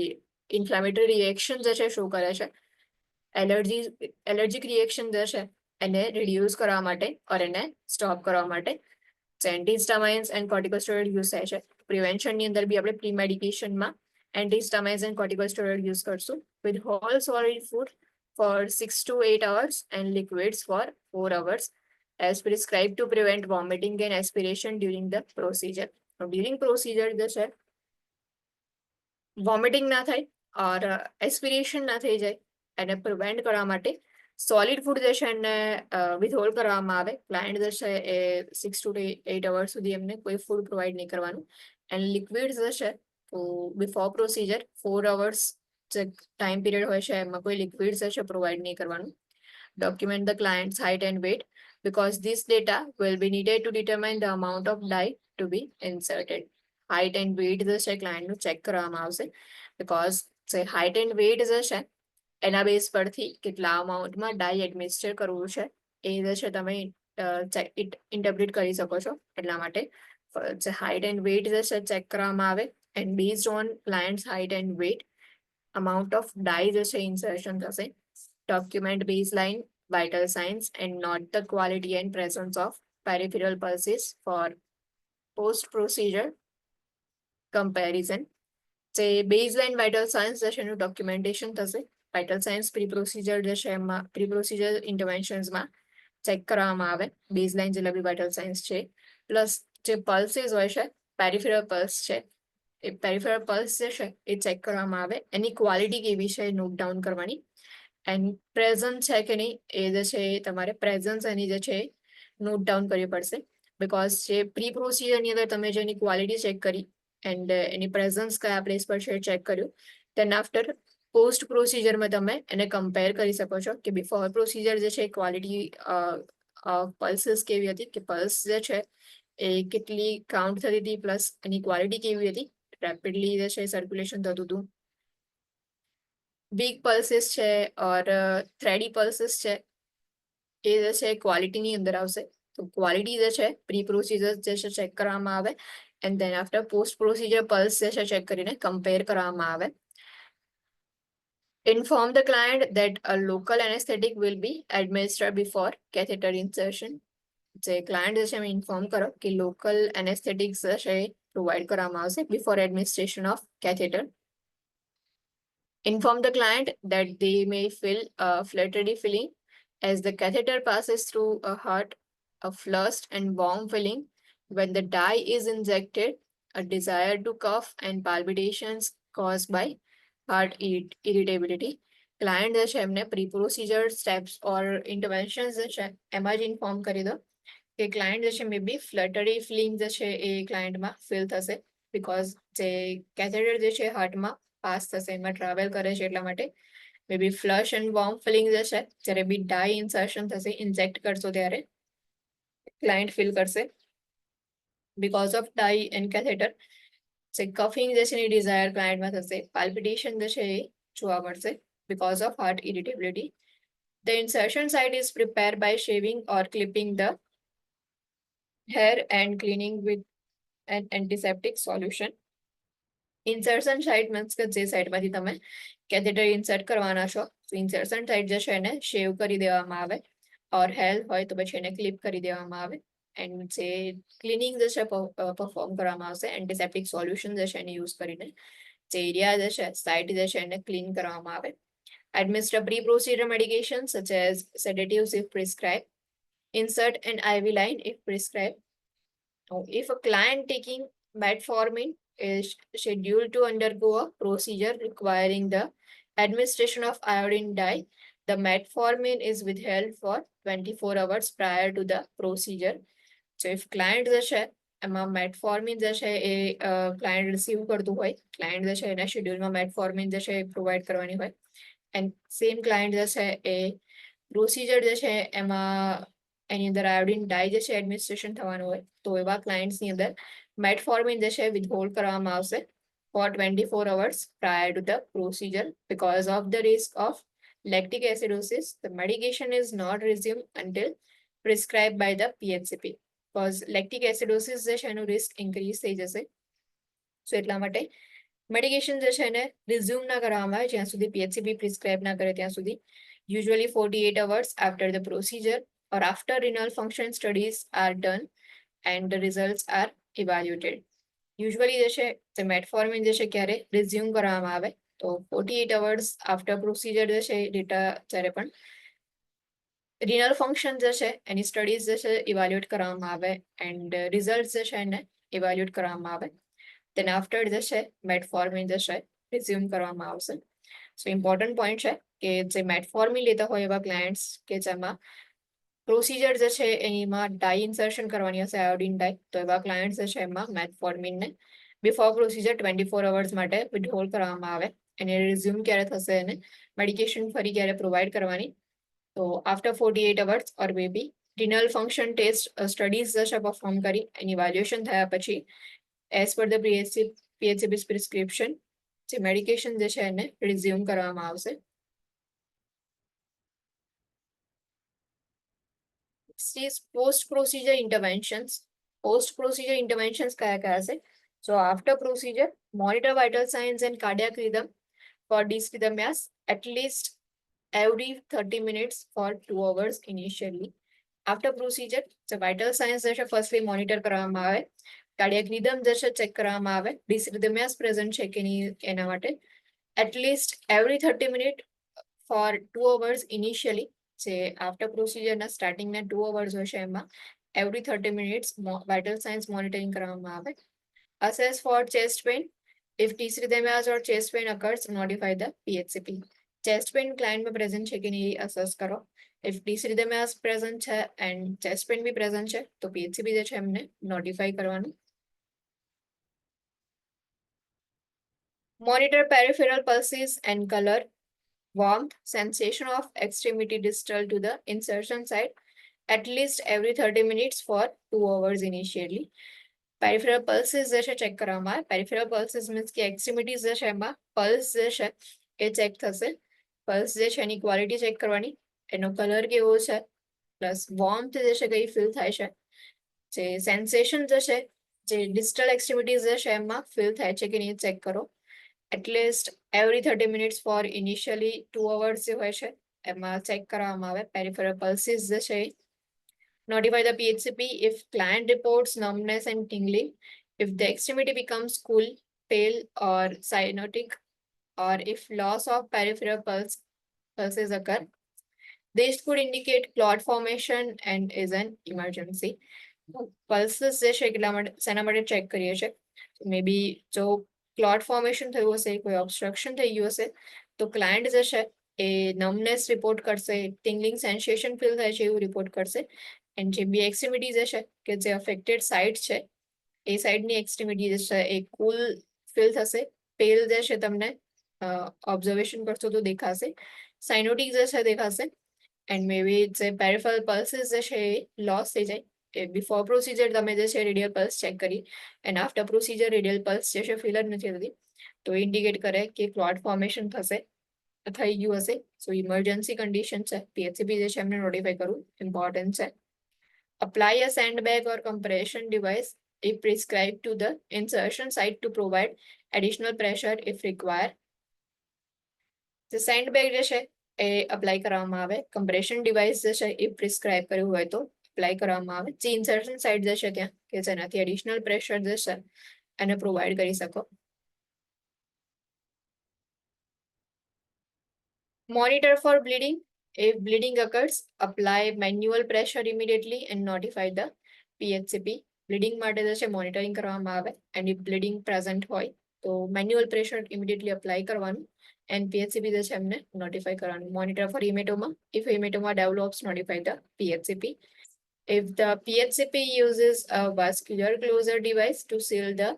ઇન્ફ્લામેટરી રિએક્શન જે છે શો કરે છે એલર્જીક રિએક્શન જે છે એને રિડ્યુસ કરવા માટે ઓર એને સ્ટોપ કરવા માટે એન્ટીહિસ્ટામાઇન્સ એન્ડ કોર્ટિકોસ્ટેરોઇડ યુઝ થાય છે. પ્રિવેન્શનની અંદર બી આપણે પ્રી મેડિકેશનમાં એન્ટીહિસ્ટામાઇન્સ એન્ડ કોર્ટિકોસ્ટેરોઇડ યુઝ કરશું with whole solid food for 6 to 8 hours and liquids for 4 hours as prescribed to prevent vomiting and aspiration during the procedure. During procedure જે છે vomiting ના થાય ઓર એસ્પિરેશન ના થઈ જાય એને પ્રિવેન્ટ કરવા માટે સોલિડ ફૂડ જે છે એને વિથહોલ્ડ કરવામાં આવે. ક્લાયન્ટ જે છે એ 6 to 8 hours સુધી એમને કોઈ ફૂડ પ્રોવાઈડ નહીં કરવાનું એન્ડ લિક્વિડ જે છે તો બિફોર પ્રોસિજર 4 hours જે ટાઈમ પીરિયડ હોય છે એમાં કોઈ લિક્વિડ જે છે પ્રોવાઈડ નહીં કરવાનું. Document the client's height and weight because this data will be needed to determine the amount of dye to be inserted. Height and weight જે છે ક્લાયન્ટનું ચેક કરવામાં આવશે બીકોઝ જે હાઇટ એન્ડ વેઇટ જે છે એના બેઝ પરથી કેટલા અમાઉન્ટમાં ડાય એડમિનિસ્ટર કરવું છે એ જે છે તમે ઇન્ટરપ્રિટ કરી શકો છો. એટલા માટે જે હાઇટ એન્ડ વેઇટ જે છે ચેક કરવામાં આવે and based on clients height and weight amount of dye જે છે ઇન્સર્શન થશે. Document baseline vital signs and note the quality and presence of peripheral pulses for post procedure comparison. જે baseline vital science જે છે એનું documentation થશે. Vital science pre procedure જે છે એમાં પ્રી પ્રોસિજર ઇન્ટરવેન્શન્સમાં ચેક કરવામાં આવે બેઝલાઇન જેટલા બી વાઇટલ સાયન્સ છે પ્લસ જે પલ્સીસ હોય છે પેરિફેરલ પલ્સ છે એ પેરિફેરલ પલ્સ જે છે એ ચેક કરવામાં આવે એની ક્વોલિટી કેવી છે નોટ ડાઉન કરવાની એન્ડ પ્રેઝન્ટ છે કે નહીં એ જે છે તમારે પ્રેઝન્સ એની જે છે નોટ ડાઉન કરવી પડશે બીકોઝ જે પ્રી પ્રોસિજરની અંદર તમે જેની ક્વોલિટી ચેક કરી એન્ડ એની પ્રેઝન્સ કયા પ્લેસ પર છે ચેક કર્યું દેન આફ્ટર પોસ્ટ પ્રોસિજરમાં તમે એને કમ્પેર કરી શકો છો કે બિફોર પ્રોસિજર જે છે ક્વોલિટી પલ્સીસ કેવી હતી કે પલ્સ જે છે એ કેટલી કાઉન્ટ થતી હતી પ્લસ એની ક્વોલિટી કેવી હતી, રેપિડલી જે છે સર્ક્યુલેશન થતું હતું. બિગ પલ્સીસ છે ઓર થ્રેડી પલ્સીસ છે એ જે છે ક્વોલિટીની અંદર આવશે. તો ક્વોલિટી જે છે પ્રી પ્રોસિજર જે છે ચેક કરવામાં આવે and then after post procedure pulse જે છે ચેક કરીને કમ્પેર કરવામાં આવે. Inform the client that a local anesthetic will be administered before catheter insertion. જે ક્લાયન્ટ જે છે એમ ઇન્ફોર્મ કરો કે લોકલ એનેસ્થેટિક્સ છે પ્રોવાઈડ કરવામાં આવશે before administration of catheter. Inform the client that they may feel a fluttery feeling as the catheter passes through a heart, a flushed and warm feeling when the dye is injected, a desire to cough and palpitations caused by heart irritability. Client જે છે એમને pre procedure steps ઓર ઇન્ટરવેન્શન્સ જે છે એમાં જ inform કરી દો કે ક્લાયન્ટ જે છે મે બી ફ્લટરી ફિલિંગ જે છે એ ક્લાયન્ટમાં ફીલ થશે બિકોઝ જે કેથેટર જે છે હાર્ટમાં પાસ થશે એમાં ટ્રાવેલ કરે છે એટલા માટે મે બી ફ્લશ એન્ડ વોર્મ ફિલિંગ જે છે જ્યારે બી ડાય ઇન્સર્શન થશે ઇન્જેક્ટ કરશો ત્યારે ક્લાયન્ટ ફીલ કરશે because of dye and catheter. જે કફિંગ જે છે એની ડિઝાયર ક્લાયન્ટમાં થશે, પાલ્પિટેશન જે છે એ જોવા મળશે because of heart irritability. The insertion site is prepared by shaving or clipping the hair and cleaning with an antiseptic solution. Insertion site means કે જે સાઇડમાંથી તમે કેથેટર ઇન્સર્ટ કરવાના છો તો ઇન્સર્શન સાઇટ જે છે એને શેવ કરી દેવામાં આવે ઓર હેર હોય તો પછી એને ક્લિપ કરી દેવામાં આવે એન્ડ જે ક્લિનિંગ જે છે પરફોર્મ કરવામાં આવશે એન્ટીસેપ્ટિક સોલ્યુશન જે છે એને યુઝ કરીને જે એરિયા જે છે સાઇટ જે છે એને ક્લીન કરવામાં આવે. Administer pre-procedure medications such as sedatives if prescribed. Insert an IV line if prescribed. Now, if a client taking metformin is scheduled to undergo a procedure requiring the administration of iodine dye, the metformin is withheld for 24 hours prior to the procedure. So if client જે છે એમાં મેટફોર્મિન જે છે એ client receive કરતું હોય, client જે છે એના શેડ્યુલમાં મેટફોર્મિન જે છે એ પ્રોવાઈડ કરવાની હોય એન્ડ સેમ ક્લાયન્ટ જે છે એ પ્રોસિજર જે છે એમાં એની અંદર આયોડિન ડાય જે છે એડમિનિસ્ટ્રેશન થવાનું હોય તો એવા ક્લાયન્ટ્સની અંદર મેટફોર્મિન જે છે વિથહોલ્ડ કરવામાં આવશે for 24 hours prior to the procedure because of the risk of lactic acidosis. The medication is not resumed until prescribed by the PHCP because lactic acidosis જે છે એનું risk increase થઈ જશે. સો એટલા માટે મેડિકેશન જે છે એને રિઝ્યુમ ના કરવામાં આવે જ્યાં સુધી PHCP પ્રિસ્ક્રાઇબ ના કરે ત્યાં સુધી. Usually 48 hours after the procedure or after renal function studies are done and the results are evaluated. Usually જે છે તે મેટફોર્મિન જે છે ક્યારે રિઝ્યુમ કરવામાં આવે તો 48 hours after procedure જે છે ડેટા જ્યારે પણ રિનલ ફંક્શન જે છે એની સ્ટડીઝ જે છે ઇવાલ્યુએટ કરવામાં આવે એન્ડ રિઝલ્ટ જે છે એને ઇવાલ્યુએટ કરવામાં આવે then after જે છે મેટફોર્મિન જે છે રિઝ્યુમ કરવામાં આવશે. સો ઇમ્પોર્ટન્ટ પોઈન્ટ છે કે જે મેટફોર્મિન લેતા હોય એવા ક્લાયન્ટ્સ કે જેમાં પ્રોસિજર જે છે એમાં ડાય ઇન્સર્શન કરવાની હશે આયોડિન ડાય તો એવા ક્લાયન્ટ્સ જે છે એમાં મેટફોર્મિનને બિફોર પ્રોસિજર 24 અવર્સ માટે વિથહોલ્ડ કરવામાં આવે અને રિઝ્યુમ ક્યારે થશે એને મેડિકેશન ફરી ક્યારે પ્રોવાઈડ કરવાની તો after 48 hours or baby renal function test studies જે છે પરફોર્મ કરી એની ઇવાલ્યુએશન થયા પછી as per the PHCP prescription જે મેડિકેશન જે છે એને રિઝ્યુમ કરવામાં આવશે. Post procedure interventions. Post procedure interventions કયા કયા છે? So after procedure, monitor vital signs and cardiac rhythm for dysrhythmias at least every 30 minutes for 2 hours initially. After procedure, the vital signs જે છે firstly monitor કરવામાં આવે, cardiac rhythm જે છે check કરવામાં આવે, dysrhythmias present છે કે નહીં એના માટે at least every 30 minutes for 2 hours initially. જે after procedure ના starting ના 2 hours હોય છે એમાં every 30 minutes vital signs monitoring કરવામાં આવે. Assess for chest pain. If dysrhythmias or chest pain occurs, notify the PHCP. Chest pain client में present છે કે નહીં assess કરો. If dysrhythmias present છે and chest pain भी present છે તો PHCP જે છે એમને notify કરવાનું. Monitor peripheral pulses and color, warmth, sensation of extremity distal to the insertion site at least every 30 minutes for 2 hours initially. Peripheral pulses જે છે ચેક કરવામાં આવે. પેરિફેરલ પલ્સીસ મીન્સ કે એક્સ્ટ્રીમિટીઝ જે છે એમાં પલ્સ જે છે એ ચેક થશે. પલ્સ જે છે એની ક્વોલિટી ચેક કરવાની, એનો કલર કેવો છે, પ્લસ વોર્મથ જે છે કઈ ફીલ થાય છે, જે સેન્સેશન જે છે જે ડિસ્ટલ એક્સ્ટ્રીમિટીઝ જે છે એમાં ફીલ થાય છે કે નહીં ચેક કરો. At least every 30 minutes for initially 2 hours જે હોય છે એમાં ચેક કરવામાં આવે પેરિફેરલ પલ્સીસ જે છે. Notify the PHCP if client reports numbness and tingling, if the extremity becomes cool, pale, or cyanotic, or if loss of peripheral pulses occur. This could indicate clot formation and is an emergency. Pulses જે છે એટલા માટે શેના માટે check કરીએ છીએ? મે બી જો clot formation થયું હશે, કોઈ ઓબ્સ્ટ્રક્શન થઈ ગયું હશે, તો ક્લાયન્ટ જે છે એ નમનેસ રિપોર્ટ કરશે, ટિંગલિંગ સેન્સેશન ફીલ થાય છે એવું રિપોર્ટ કરશે. એન્ડ જે બી એક્સ્ટ્રીમિટી જે છે કે જે અફેક્ટેડ સાઇડ છે એ સાઇડની એક્સ્ટ્રીમિટી જે છે એ કુલ ફીલ થશે, પેલ જે છે તમને ઓબ્ઝર્વેશન કરશો તો દેખાશે, સાઇનોટિક જે છે દેખાશે. એન્ડ મે બી જે પેરિફેરલ પલ્સીસ જે છે એ લોસ થઈ જાય. બિફોર પ્રોસિજર તમે જે છે રેડિયલ પલ્સ ચેક કરી and after procedure radial pulse જે છે ફીલ જ નથી થતી, તો ઇન્ડિકેટ કરે કે ક્લોટ ફોર્મેશન થઈ ગયું હશે. સો ઇમરજન્સી કન્ડિશન છે, પીએચસીપી જે છે એમને નોટિફાઈ કરવું ઇમ્પોર્ટન્ટ છે. Apply a sandbag or compression device if prescribed to the insertion site to provide additional pressure if required. The sandbag જે છે એ અપ્લાય કરવામાં આવે, કમ્પ્રેશન ડિવાઇસ જે છે એ પ્રિસ્ક્રાઇબ કર્યું હોય તો અપ્લાય કરવામાં આવે જે ઇન્સર્શન સાઇટ જે છે ત્યાં કે જેનાથી એડિશનલ પ્રેશર જે છે એને પ્રોવાઈડ કરી શકો. Monitor for bleeding. If bleeding occurs, apply manual pressure immediately and notify the PHCP. Bleeding માટે જે છે મોનિટરિંગ કરવામાં આવે and if bleeding present હોય તો મેન્યુઅલ પ્રેશર ઇમિડિયેટલી અપ્લાય કરવાનું and PHCP જે છે એમને નોટિફાઈ કરવાનું. Monitor for hematoma. If hematoma develops, notify the PHCP. If the PHCP uses a vascular closure device to seal the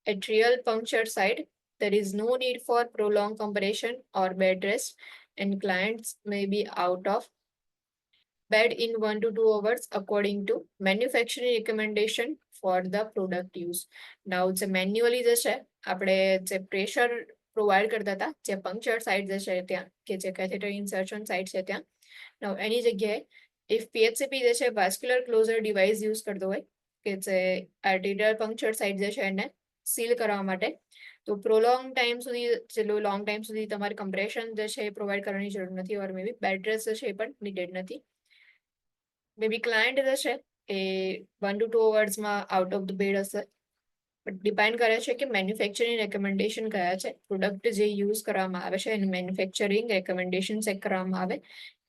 atrial puncture site, there is no need for prolonged compression or bed rest, and clients may be out of bed in 1 to 2 hours according to manufacturing recommendation for the product use. Now જે manually જે છે આપણે જે pressure provide કરતા હતા જે puncture site જે છે ત્યાં કે જે કેથેટર ઇન્સર્શન સાઇટ છે ત્યાં, now એની જગ્યાએ ઇફ પીએચસીપી જે છે વાસ્ક્યુલર ક્લોઝર ડિવાઇસ યુઝ કરતો હોય કે જે આર્ટેરિયલ પંક્ચર સાઇટ જે છે એને સીલ કરવા માટે, તો પ્રોલોંગ ટાઈમ સુધી જેટલું લોંગ ટાઈમ સુધી તમારે કમ્પ્રેશન જે છે એ પ્રોવાઈડ કરવાની જરૂર નથી, ઓર મે બી બેડ રેસ્ટ જે છે એ પણ નીડેડ નથી. મે બી ક્લાયન્ટ જે છે એ 1 to 2 અવર્સમાં આઉટ ઓફ ધ બેડ હશે, બટ ડિપેન્ડ કરે છે કે મેન્યુફેક્ચરિંગ રેકમેન્ડેશન કયા છે, પ્રોડક્ટ જે યુઝ કરવામાં આવે છે એનું મેન્યુફેક્ચરિંગ રેકમેન્ડેશન ચેક કરવામાં આવે,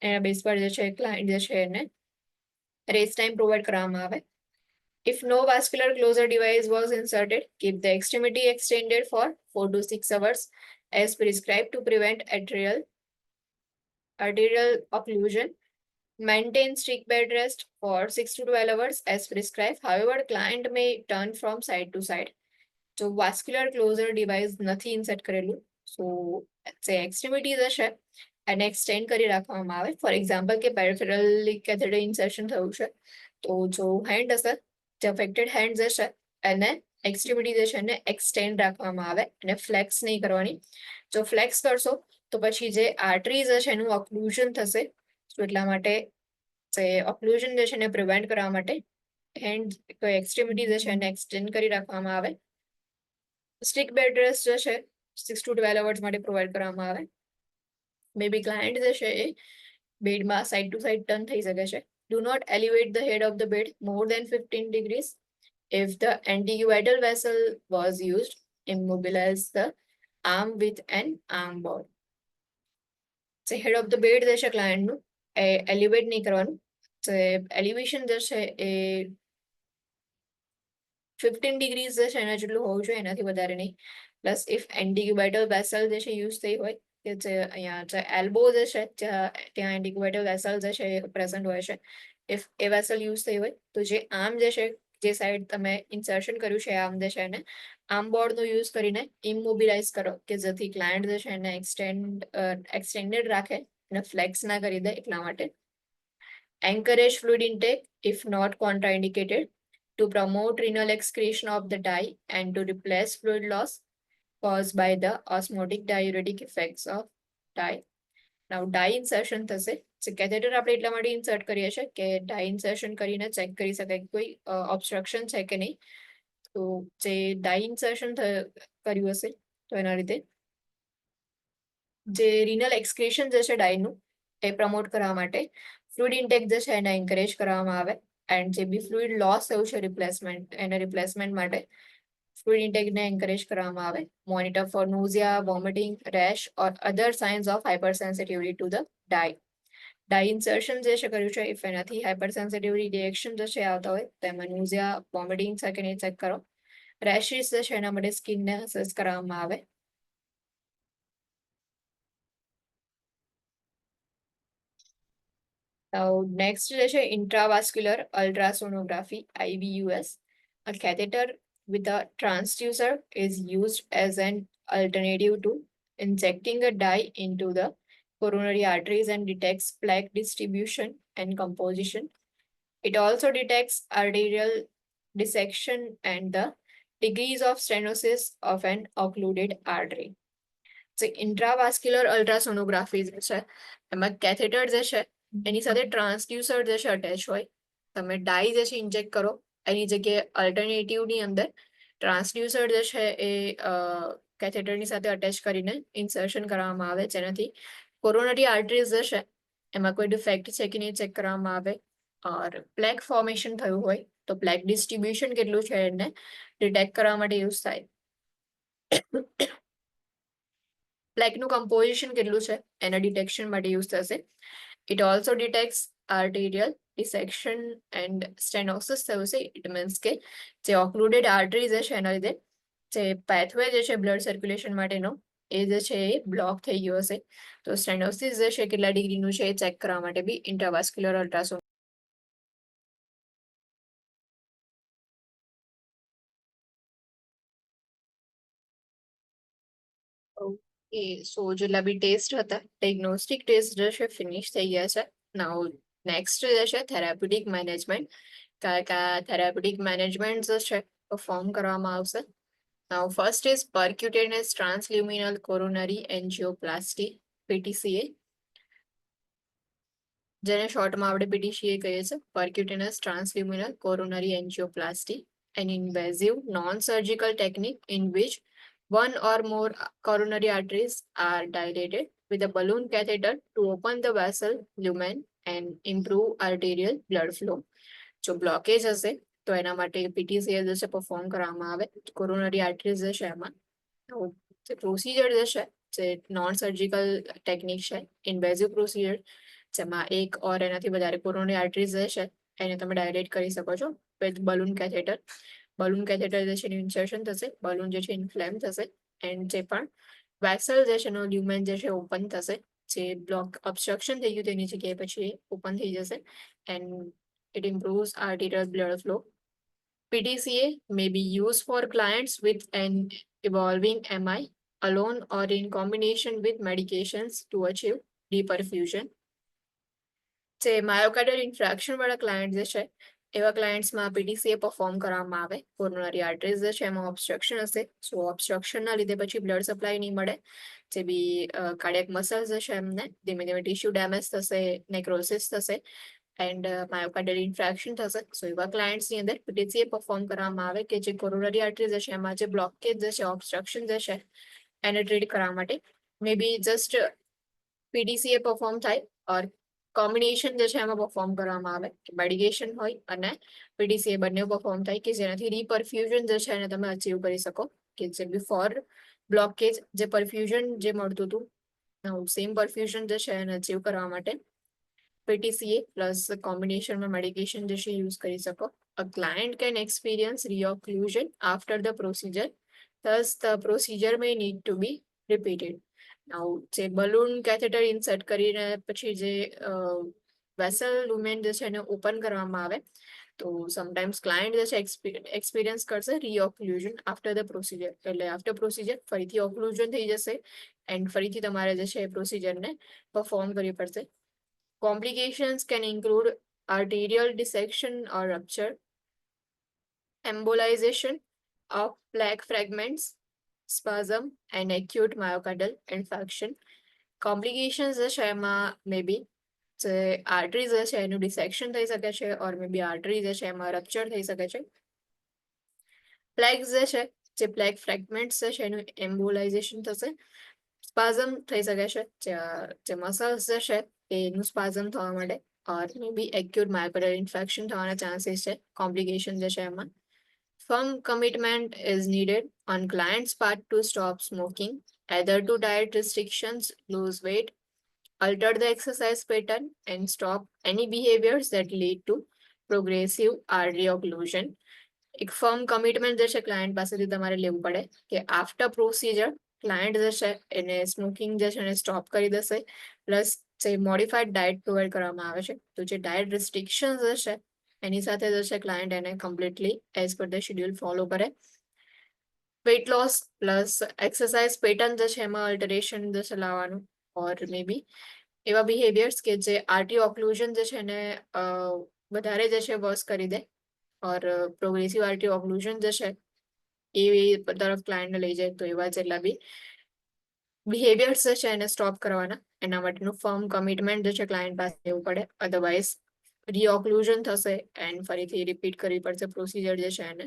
એના બેઝ પર જે છે ક્લાયન્ટ જે છે એને રેસ્ટ ટાઈમ પ્રોવાઈડ કરવામાં આવે. If no vascular closure device was inserted, keep the extremity extended for 4 to 6 hours as prescribed to prevent arterial occlusion. Maintain strict bed rest for 6 to 12 hours as prescribed. However, client may turn from side to side. So vascular closure device નથી insert કરેલું, સો જે એક્સ્ટ્રીમિટી હશે એને extend કરી રાખવામાં આવે. For example કે પેરિફેરલી catheter insertion થયું છે તો જો હેન્ડ હશે જે અફેક્ટેડ હેન્ડ જે છે એને એક્સ્ટ્રીમિટી જે છે એને એક્સટેન્ડ રાખવામાં આવે અને ફ્લેક્સ નહીં કરવાની. જો ફ્લેક્સ કરશો તો પછી જે આર્ટરી જે છે એનું ઓક્લુઝન થશે, તો એટલા માટે જે ઓક્લુઝન જે છે એને પ્રિવેન્ટ કરવા માટે હેન્ડ એક્સ્ટ્રીમિટી જે છે એને એક્સટેન્ડ કરી રાખવામાં આવે. સ્ટિક બેડ રેસ્ટ જે છે 6 to 12 અવર્સ માટે પ્રોવાઈડ કરવામાં આવે. મે બી ક્લાયન્ટ જે છે એ બેડમાં સાઈડ ટુ સાઈડ ટર્ન થઈ શકે છે. Do not elevate the head of the bed more than 15 degrees. If the antiguidal vessel was used, immobilize the arm with an arm board. જે head of the bed જે છે ક્લાયન્ટનું એ elevate નહીં કરવાનું, જે elevation જે છે એ 15 ડિગ્રીઝ જે છે એના જેટલું હોવું જોઈએ, એનાથી વધારે નહીં. પ્લસ ઇફ એન્ટિક્યુબાઇટલ વેસલ જે છે યુઝ થઈ હોય કે જે અહીંયા જે એલ્બો જે છે ત્યાં એન્ટિક્યુબાઇટલ વેસલ જે છે એ પ્રેઝન્ટ હોય છે, ઇફ એ વેસલ યુઝ થઈ હોય તો જે આર્મ જે છે જે સાઈડ તમે ઇન્સર્શન કર્યું છે આર્મ જે છે એને આર્મ બોર્ડનો યુઝ કરીને ઇમોબિલાઇઝ કરો કે જેથી ક્લાયન્ટ જે છે એને એક્સટેન્ડેડ રાખે અને ફ્લેક્સ ના કરી દે એટલા માટે. Encourage fluid intake if not contraindicated to promote renal excretion of the dye and to replace fluid loss caused by the osmotic diuretic effects of dye. Now dye insertion થશે. Catheter આપણે એટલા માટે insert કરીએ છીએ કે ડાય insertion કરીને check કરી શકાય કે કોઈ ઓબ્સ્ટ્રક્શન છે કે નહીં. તો જે ડાય ઇન્સર્શન કર્યું હશે તો એના લીધે જે રિનલ એક્સક્રેશન જે છે ડાયનું એ પ્રમોટ કરવા માટે ફ્લુઇડ ઇન્ટેક જે છે એને એન્કરેજ કરવામાં આવે. એન્ડ જે બી ફ્લુઇડ લોસ થયું છે રિપ્લેસમેન્ટ એને રિપ્લેસમેન્ટ માટે ફ્લુઇડ ઇન્ટેકને એન્કરેજ કરવામાં આવે. Monitor for nausea, vomiting, rash or other signs of hyper sensitivity to the dye. Dye insertion જે છે કર્યું છે ઇફ એનાથી હાઇપર સેન્સિટિવિટી રિએક્શન જે છે આવતા હોય તો એમાં નોઝિયા, વોમિટિંગ છે કે નહીં ચેક કરો. રેશિસ જે છે એના માટે સ્કિનને અસેસ કરવામાં આવે. Now, next is intravascular ultrasonography, IVUS. A catheter with a transducer is used as an alternative to injecting a dye into the coronary arteries and detects plaque distribution and composition. It also detects arterial dissection and the degrees of stenosis of an occluded artery. So, intravascular ultrasonography જે છે એમાં catheter જે છે એની સાથે transducer જે છે attach હોય. તમે ડાઈ જે છે ઇન્જેક્ટ કરો એની જગ્યાએ અલ્ટરનેટિવની અંદર ટ્રાન્સડ્યુસર જે છે એ કેથેટરની સાથે અટેચ કરીને ઇન્સર્શન કરવામાં આવે જેનાથી કોરોનરી આર્ટરીઝ જે છે એમાં કોઈ ડિફેક્ટ છે કે નહીં ચેક કરવામાં આવે. ઓર પ્લેક ફોર્મેશન થયું હોય તો પ્લેક ડિસ્ટ્રીબ્યુશન કેટલું છે એને ડિટેક્ટ કરવા માટે યુઝ થાય. પ્લેકનું કમ્પોઝિશન કેટલું છે એના ડિટેક્શન માટે યુઝ થશે. It also detects arterial dissection and stenosis થયું છે. It means કે જે ઓક્લુડેડ આર્ટરી જે છે એના લીધે જે પેથવે જે છે બ્લડ સર્ક્યુલેશન માટેનો એ જે છે એ બ્લોક થઈ ગયો હશે. તો સ્ટેનોસિસ જે છે કેટલા ડિગ્રીનું છે એ ચેક કરવા માટે બી ઇન્ટ્રાવાસ્ક્યુલર અલ્ટ્રાસાઉન્ડ. ઓકે, સો જેટલા બી ટેસ્ટ હતા ડાયગ્નોસ્ટિક ટેસ્ટ જે છે ફિનિશ થઈ ગયા છે. નાઉ નેક્સ્ટ જે છે થેરાપ્યુટિક મેનેજમેન્ટ. કારણ કે આ થેરાપ્યુટિક મેનેજમેન્ટ જે છે પરફોર્મ કરવામાં આવશે. Now first is percutaneous transluminal coronary angioplasty, PTCA, જેને શોર્ટમાં આપણે PTCA કહીએ છીએ. Percutaneous transluminal coronary angioplasty, an invasive non-surgical technique in which one or more coronary arteries are dilated with a balloon catheter to open the vessel lumen and improve arterial blood flow. જો blockage હશે તો એના માટે PTCA જે છે perform કરવામાં આવે coronary arteries જે છે એમાં. પ્રોસિજર જે છે જે નોન સર્જિકલ ટેકનિક છે, ઇન્વેઝિવ પ્રોસિજર, જેમાં એક ઓર એનાથી વધારે કોરોનરી આર્ટરીઝ જે છે એને તમે ડાયરેક્ટ કરી શકો છો with balloon catheter. Balloon catheter જે છે એનું ઇન્સર્શન થશે, બલૂન જે છે ઇન્ફ્લેમ થશે એન્ડ જે પણ વેસલ જે છે એનો લ્યુમેન જે છે ઓપન થશે. જે બ્લોક ઓબ્સ્ટ્રક્શન થઈ ગયું તેની જગ્યાએ પછી ઓપન થઈ જશે and it improves arterial blood flow. PTCA may be used for clients with an evolving MI alone or in combination with medications to achieve deperfusion. જે માયોકાર્ડિયલ ઇન્ફ્રેક્શન વાળા ક્લાયન્ટ જે છે એવા ક્લાયન્ટ્સમાં PTCA પરફોર્મ કરવામાં આવે. કોરોનરી આર્ટરીઝ જે છે એમાં ઓબ્સ્ટ્રક્શન હશે. સો ઓબ્સ્ટ્રક્શનના લીધે પછી બ્લડ સપ્લાય નહીં મળે. જે બી કાર્ડિયક મસલ્સ જે છે એમને ધીમે ધીમે ટિશ્યુ ડેમેજ થશે, નેક્રોસિસ થશે એન્ડ માયોકાર્ડિયલ ઇન્ફ્રેક્શન થશે. સો એવા ક્લાયન્ટ્સની અંદર PTCA પરફોર્મ કરવામાં આવે કે જે કોરોનરી આર્ટરી જે છે એમાં જે બ્લોકેજ જે છે ઓબ્સ્ટ્રક્શન જે છે એને ટ્રીટ કરવા માટે મે બી જસ્ટ PTCA પરફોર્મ થાય ઓર કોમ્બિનેશન જે છે એમાં પરફોર્મ કરવામાં આવે કે મેડિકેશન હોય અને PTCA બંને પરફોર્મ થાય કે જેનાથી રીપરફ્યુઝન જે છે એને તમે અચીવ કરી શકો. કે જે બિફોર બ્લોકેજ જે પરફ્યુઝન જે મળતું હતું સેમ પરફ્યુઝન જે છે એને અચીવ કરવા માટે PTCA પ્લસ કોમ્બિનેશનમાં મેડિકેશન જે છે યુઝ કરી શકો. A client can experience reocclusion after the procedure, thus the procedure may need to be repeated. Now, જે બલૂન કેથેટર ઇન્સર્ટ કરીને પછી જે વેસલ લુમેન જે છે એને ઓપન કરવામાં આવે તો સમટાઈમ્સ ક્લાયન્ટ જે છે એક્સપિરિયન્સ કરશે રીઓક્લુઝન આફ્ટર ધ પ્રોસિજર. એટલે આફ્ટર પ્રોસિજર ફરીથી ઓક્લુઝન થઈ જશે એન્ડ ફરીથી તમારે જે છે એ પ્રોસિજરને પરફોર્મ કરવી પડશે. Complications can include arterial dissection or rupture, embolization of plaque fragments, spasm, and acute myocardial infarction. Complications જે છે એમાં maybe જે આર્ટરી જે છે એનું ડિસેક્શન થઈ શકે છે ઓર મે બી આર્ટરી જે છે એમાં રપ્ચર થઈ શકે છે. પ્લેક્સ જે છે જે પ્લેક ફ્રેગમેન્ટ્સ જે છે એનું એમ્બોલાઇઝેશન થશે. સ્પાઝમ થઈ શકે છે જે મસલ્સ જે છે એનું સ્પાઝમ થવા માટે ઓર મે બી એક્યુટ માયોકાર્ડિયલ ઇન્ફેક્શન થવાના ચાન્સીસ છે કોમ્પ્લિકેશન જે છે એમાં. Firm commitment is needed on client's part to stop smoking, either to diet restrictions, lose weight, alter the exercise pattern, and stop any behaviors that lead to progressive artery occlusion. એક firm commitment જે છે client પાસેથી તમારે લેવું પડે કે after procedure client જે છે એને સ્મોકિંગ જે છે એને સ્ટોપ કરી દેશે, પ્લસ જે મોડિફાઈડ ડાયટ પ્રોવાઈડ કરવામાં આવે છે તો જે ડાયટ રિસ્ટ્રિક્શન્સ જે છે એની સાથે જે છે ક્લાયન્ટ એને completely as per the schedule follow કરે. Weight loss plus exercise pattern જે છે એમાં અલ્ટરેશન જે છે લાવવાનું ઓર મે બી એવા બિહેવિયર્સ કે જે આર્ટી ઓક્લુઝન જે છે એને વધારે જે છે વર્સ કરી દે ઓર પ્રોગ્રેસિવ આર્ટી ઓક્લુઝન જે છે એ તરફ ક્લાયન્ટને લઈ જાય તો એવા જેટલા બી બિહેવિયર્સ જે છે એને સ્ટોપ કરવાના એના માટેનું ફર્મ કમિટમેન્ટ જે છે ક્લાયન્ટ પાસે લેવું પડે, અધરવાઇઝ રીઓક્લુઝન થશે એન્ડ ફરીથી રિપીટ કરવી પડશે પ્રોસિજર જે છે એને.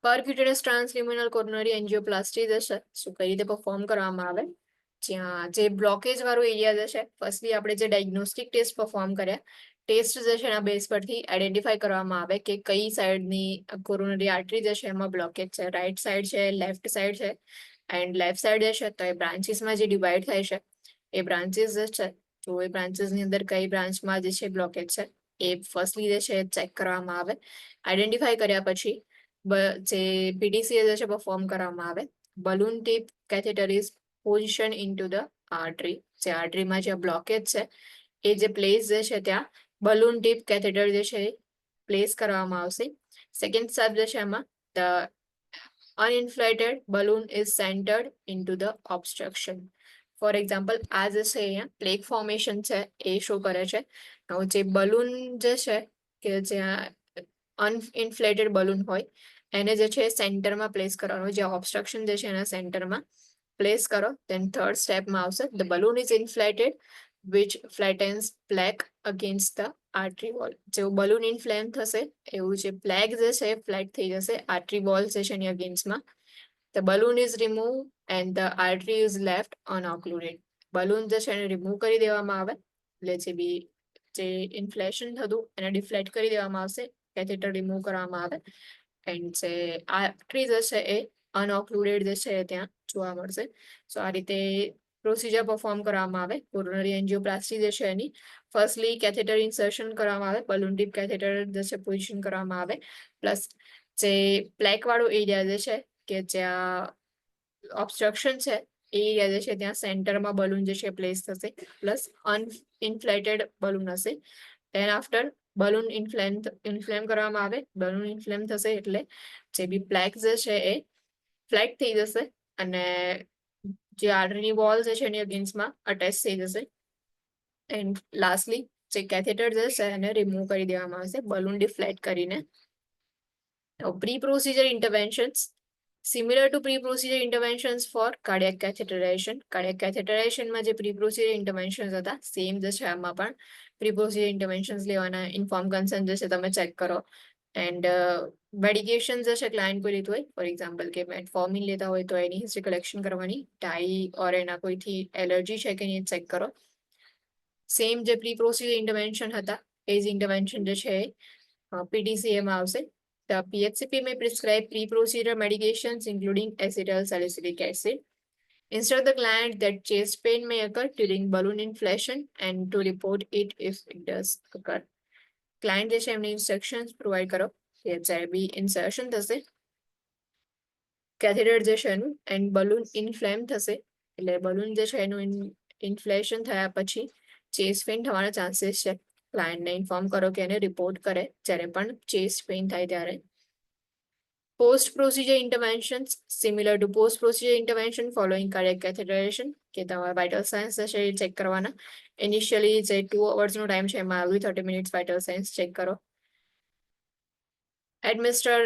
પરક્યુટેનસ ટ્રાન્સલ્યુમિનલ કોરોનરી એન્જિયોપ્લાસ્ટી જે છે શું કઈ રીતે પરફોર્મ કરવામાં આવે, જ્યાં જે બ્લોકેજ વાળું એરિયા જે છે ફર્સ્ટલી આપણે જે ડાયગ્નોસ્ટિક ટેસ્ટ પરફોર્મ કર્યા ટેસ્ટ જે છે એના બેઝ પરથી આઈડેન્ટિફાઈ કરવામાં આવે કે કઈ સાઈડની કોરોનરી આર્ટરી જે છે એમાં બ્લોકેજ છે, રાઈટ સાઈડ છે, લેફ્ટ સાઈડ છે. એન્ડ લેફ્ટ સાઈડ જે છે તો એ બ્રાન્ચીસમાં જે ડિવાઈડ થાય છે એ બ્રાન્ચીસ જે છે તો એ બ્રાન્ચીસની અંદર કઈ બ્રાન્ચમાં જે છે બ્લોકેજ છે એ ફર્સ્ટલી જે છે ચેક કરવામાં આવે. આઈડેન્ટિફાઈ કર્યા પછી જે પીટીસી જે છે પરફોર્મ કરવામાં આવે. Balloon tip catheter is position into the artery, જે આર્ટરીમાં જે બ્લોકેજ છે એ જે પ્લેસ જે છે ત્યાં બલૂન ટીપ કેથેટર જે છે પ્લેસ કરવામાં આવશે. સેકન્ડ સ્ટેપ જે છે એમાં the uninflated balloon is centered into the obstruction. For example આ જે છે અહીંયા પ્લેક ફોર્મેશન છે એ શો કરે છે. જે બલૂન જે છે કે જ્યાં અનઇન્ફ્લેટેડ બલૂન હોય એને જે છે સેન્ટરમાં પ્લેસ કરવાનું, જે ઓબ્સ્ટ્રક્શન જે છે એના સેન્ટરમાં પ્લેસ કરો. ધેન થર્ડ સ્ટેપમાં આવશે the balloon is inflated which flattens plaque against the artery wall. જેવું બલૂન ઇન્ફ્લેમ થશે એવું જે પ્લેક જે છે ફ્લેટ થઈ જશે આર્ટરી વોલ છે એની અગેન્સ્ટમાં. The balloon is removed and the artery is left unoccluded. Balloon જે છે એને રિમૂવ કરી દેવામાં આવે એટલે જે બી જે ઇન્ફ્લેશન થતું એને ડિફ્લેટ કરી દેવામાં આવશે, કેથેટર રિમૂવ કરવામાં આવે એન્ડ જે આર્ટરી જે છે એ અનઓક્લુડેડ જે છે ત્યાં જોવા મળશે. સો આ રીતે પ્રોસિજર પરફોર્મ કરવામાં આવે કોરોનરી એન્જિયોપ્લાસ્ટી જે છે એની. ફર્સ્ટલી કેથેટર ઇન્સર્શન કરવામાં આવે, બલૂન ટીપ કેથેટર જે છે પોઝિશન કરવામાં આવે, પ્લસ જે પ્લેક વાળો એરિયા જે છે કે જ્યાં ઓબ્સ્ટ્રક્શન છે એ એરિયા જે છે ત્યાં સેન્ટરમાં બલૂન જે છે પ્લેસ થશે, પ્લસ અનઇન્ફ્લેટેડ બલૂન હશે. ધેન આફ્ટર બલૂન ઇન્ફ્લેમ કરવામાં આવે, બલૂન ઇન્ફ્લેમ થશે એટલે જે બી પ્લેક જે છે એ ફ્લેટ થઈ જશે અને જે આર્ટરી વોલ જે છે એની અગેન્સ્ટમાં અટેચ થઈ જશે. એન્ડ લાસ્ટલી જે કેથેટર જે છે એને રિમૂવ કરી દેવામાં આવશે બલૂન ડિફ્લેટ કરીને. Pre-procedure interventions similar to pre-procedure interventions for cardiac catheterization. Cardiac catheterization માં જે pre-procedure interventions હતા સેમ જે છે આમાં પણ pre-procedure interventions લેવાના, ઇન્ફોર્મ કન્સન્ટ જે છે તમે ચેક કરો. એન્ડ મેડિકેશન જે છે ક્લાયન્ટ કોઈ લીધું હોય, ફોર એક્ઝામ્પલ કે મેટફોર્મિન લેતા હોય તો એની હિસ્ટ્રી કલેક્શન કરવાની, ટાઈ ઓર એના કોઈથી એલર્જી છે કે નહીં ચેક કરો. સેમ જે pre-procedure intervention હતા એ જ ઇન્ટરવેન્શન જે છે પીટીસીએમાં આવશે. The PHCP may prescribe pre-procedure medications including acetylsalicylic acid. Instruct the client that chest pain may occur during balloon inflation and to report it if it does occur. Client જે છે એમને instructions provide કરો કે જ્યારે બી insertion થશે catheter જે છે એનું એન્ડ બલૂન ઇન્ફ્લેમ થશે એટલે બલૂન જે છે એનું ઇન્ફ્લેશન થયા પછી ચેસ્ટ પેઇન થવાના ચાન્સીસ છે. ક્લાયન્ટને ઇન્ફોર્મ કરો કે એને રિપોર્ટ કરે જ્યારે પણ ચેસ્ટ પેઇન થાય ત્યારે. Post procedure interventions similar to post procedure intervention following cardiac catheterization. કે તમારા વાઇટલ સાયન્સ છે એ ચેક કરવાના. ઇનિશિયલી જે 2 અવર્સનો ટાઈમ છે એમાં આવી 30 મિનિટ્સ વાઇટલ સાયન્સ ચેક કરો. Administer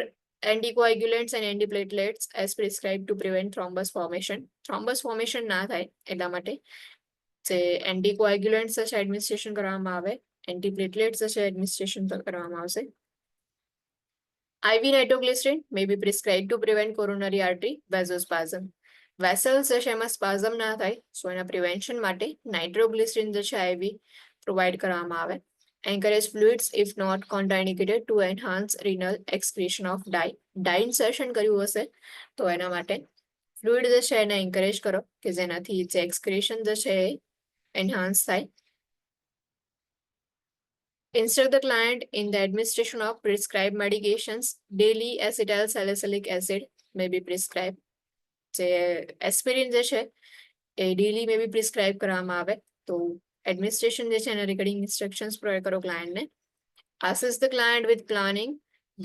anticoagulants and antiplatelets as prescribed to prevent thrombus formation. Thrombus formation ના થાય એટલા માટે જે એન્ટીકોએગ્યુલન્ટ્સ છે એડમિનિસ્ટ્રેશન કરવામાં આવે, એન્ટીપ્લેટલેટ્સ છે એડમિનિસ્ટ્રેશન કરવામાં આવશે. IV nitroglycerin may be prescribed to prevent coronary artery vasospasm. Vessels છે એમાં સ્પાઝમ ના થાય, સો એના પ્રિવેન્શન માટે નાઇટ્રોગ્લિસરીન જે છે IV પ્રોવાઈડ કરવામાં આવે. Encourage fluids if not contraindicated to enhance renal excretion of dye. Dye insertion કર્યું હશે તો એના માટે ફ્લુઇડ જે છે એને એન્કરેજ કરો કે જેનાથી જે એક્સક્રેશન જે છે એ એન્હાન્સ થાય. Instruct the client in the administration of prescribed medications. Daily acetyl salicylic acid may be prescribed. જે એસ્પિરિન જે છે એ ડેલી મે બી પ્રિસ્ક્રાઇબ કરવામાં આવે તો એડમિનિસ્ટ્રેશન જે છે એના રિગાર્ડિંગ ઇન્સ્ટ્રક્શન્સ પ્રોવાઈડ કરો ક્લાયન્ટને. Assist the client with planning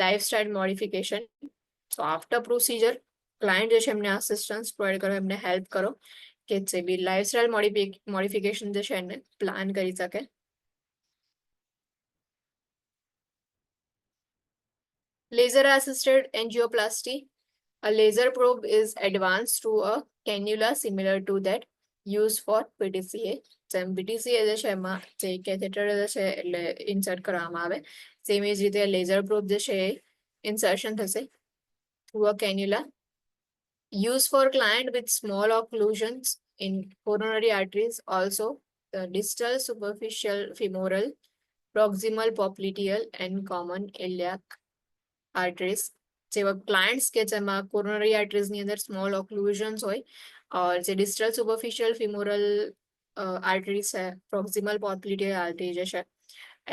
lifestyle modification. So after procedure client જે છે એમને અસિસ્ટન્સ પ્રોવાઈડ કરો, એમને હેલ્પ કરો કે જે બી લાઇફસ્ટાઇલ મોડિફિકેશન જે છે એને પ્લાન કરી શકે. Laser assisted angioplasty. A laser probe is advanced to a cannula similar to that used for PTCA. જેમ PTCA જે છે એમાં જે કેથેટર જે છે એટલે ઇન્સર્ટ કરવામાં આવે, સેમ એ જ રીતે લેઝર પ્રોબ જે છે એ ઇન્સર્શન થશે through a cannula. Used for client with small occlusions in coronary arteries, also the distal superficial femoral, proximal popliteal and common iliac arteries. જેવા ક્લાયન્ટ્સ કે જેમાં કોરોનરી આર્ટરીઝની અંદર સ્મોલ ઓક્લુઝન્સ હોય, જે ડિસ્ટલ સુપરફિશિયલ ફિમોરલ આર્ટરીઝ છે, પ્રોક્સિમલ પોપ્લિટિયલ આર્ટરી જે છે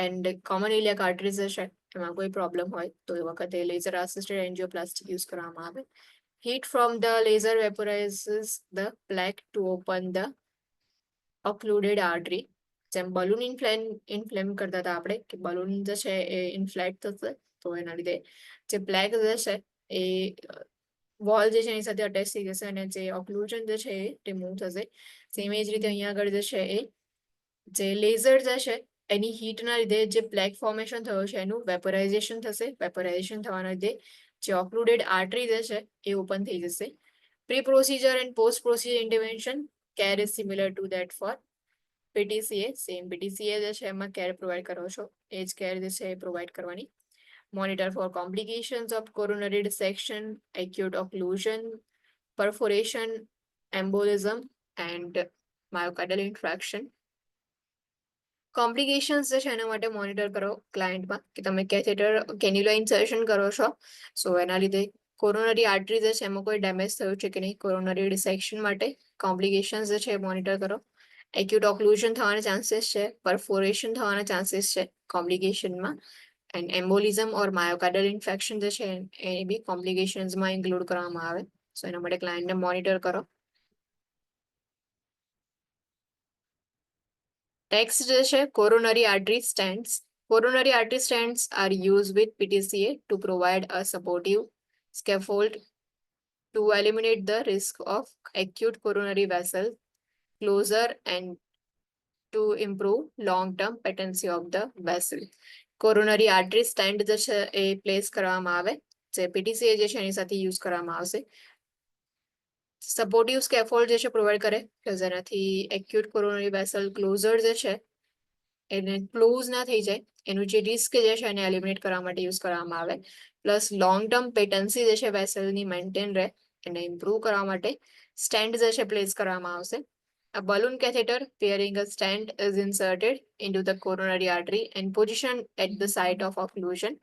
and common ઇલિયક arteries જે છે એમાં કોઈ પ્રોબ્લેમ હોય તો એ વખતે લેઝર આસિસ્ટેડ એન્જિયોપ્લાસ્ટી યુઝ કરવામાં આવે. Heat from the laser vaporizes the plaque to open the occluded artery. જેમ બલૂન ઇન્ફ્લેમ કરતા હતા આપણે કે બલૂન જે છે એ ઇન્ફ્લેટ થશે તો એના લીધે જે પ્લેક જે છે એ વોલ જે છે એની સાથે અટેચ થઈ જશે અને જે ઓક્લુઝન જે છે એ રિમૂવ થશે. સેમ એ જ રીતે અહીંયા આગળ જે છે એ જે લેઝર જે છે એની હીટના લીધે જે પ્લેક ફોર્મેશન થયું છે એનું વેપોરાઇઝેશન થશે. વેપોરાઇઝેશન થવાના લીધે જે ઓક્લુડેડ આર્ટરી જે છે એ ઓપન થઈ જશે. Pre procedure and post procedure intervention care is similar to that for PTCA. Same PTCA જે છે એમાં કેર પ્રોવાઈડ કરો છો એ જ કેર જે છે એ પ્રોવાઈડ કરવાની. Monitor for complications of coronary dissection, acute occlusion, perforation, embolism and myocardial infarction. Complications જે છે એના માટે મોનિટર કરો ક્લાયન્ટમાં કે તમે કેન્યુલા ઇન્સર્શન કરો છો, સો એના લીધે કોરોનરી આર્ટરી જે છે એમાં કોઈ ડેમેજ થયું છે કે નહીં, કોરોનરી ડિસેક્શન માટે કોમ્પ્લિકેશન્સ જે છે એ મોનિટર કરો. એક્યુટ ઓક્લુઝન થવાના ચાન્સીસ છે, પરફોરેશન થવાના ચાન્સીસ છે કોમ્પ્લિકેશનમાં, એન્ડ એમ્બોલિઝમ ઓર માયોકાર્ડિયલ ઇન્ફેક્શન જે છે એ બી કોમ્પ્લિકેશન્સમાં ઇન્ક્લુડ કરવામાં આવે. સો એના માટે ક્લાયન્ટને મોનિટર કરો. Next જે છે coronary artery stents. Coronary artery stents are used with PTCA to provide a supportive scaffold to eliminate the risk of acute coronary vessel closure and to improve long-term patency of the vessel. Coronary artery stent જે છે એ place કરવામાં આવે, જે PTCA જે છે એની સાથે use કરવામાં આવશે. સપોર્ટિવ સ્કેફોલ્ડ જે છે પ્રોવાઈડ કરે કે જેનાથી એક્યુટ કોરોનરી વેસલ ક્લોઝર જે છે એને ક્લોઝ ના થઈ જાય, એનું જે રિસ્ક જે છે એને એલિમિનેટ કરવા માટે યુઝ કરવામાં આવે. પ્લસ લોંગ ટર્મ પેટન્સી જે છે વેસલની મેન્ટેન રહે એને ઇમ્પ્રૂવ કરવા માટે સ્ટેન્ટ જે છે પ્લેસ કરવામાં આવશે. A balloon catheter bearing a stent is inserted into the coronary artery and positioned at the site of occlusion.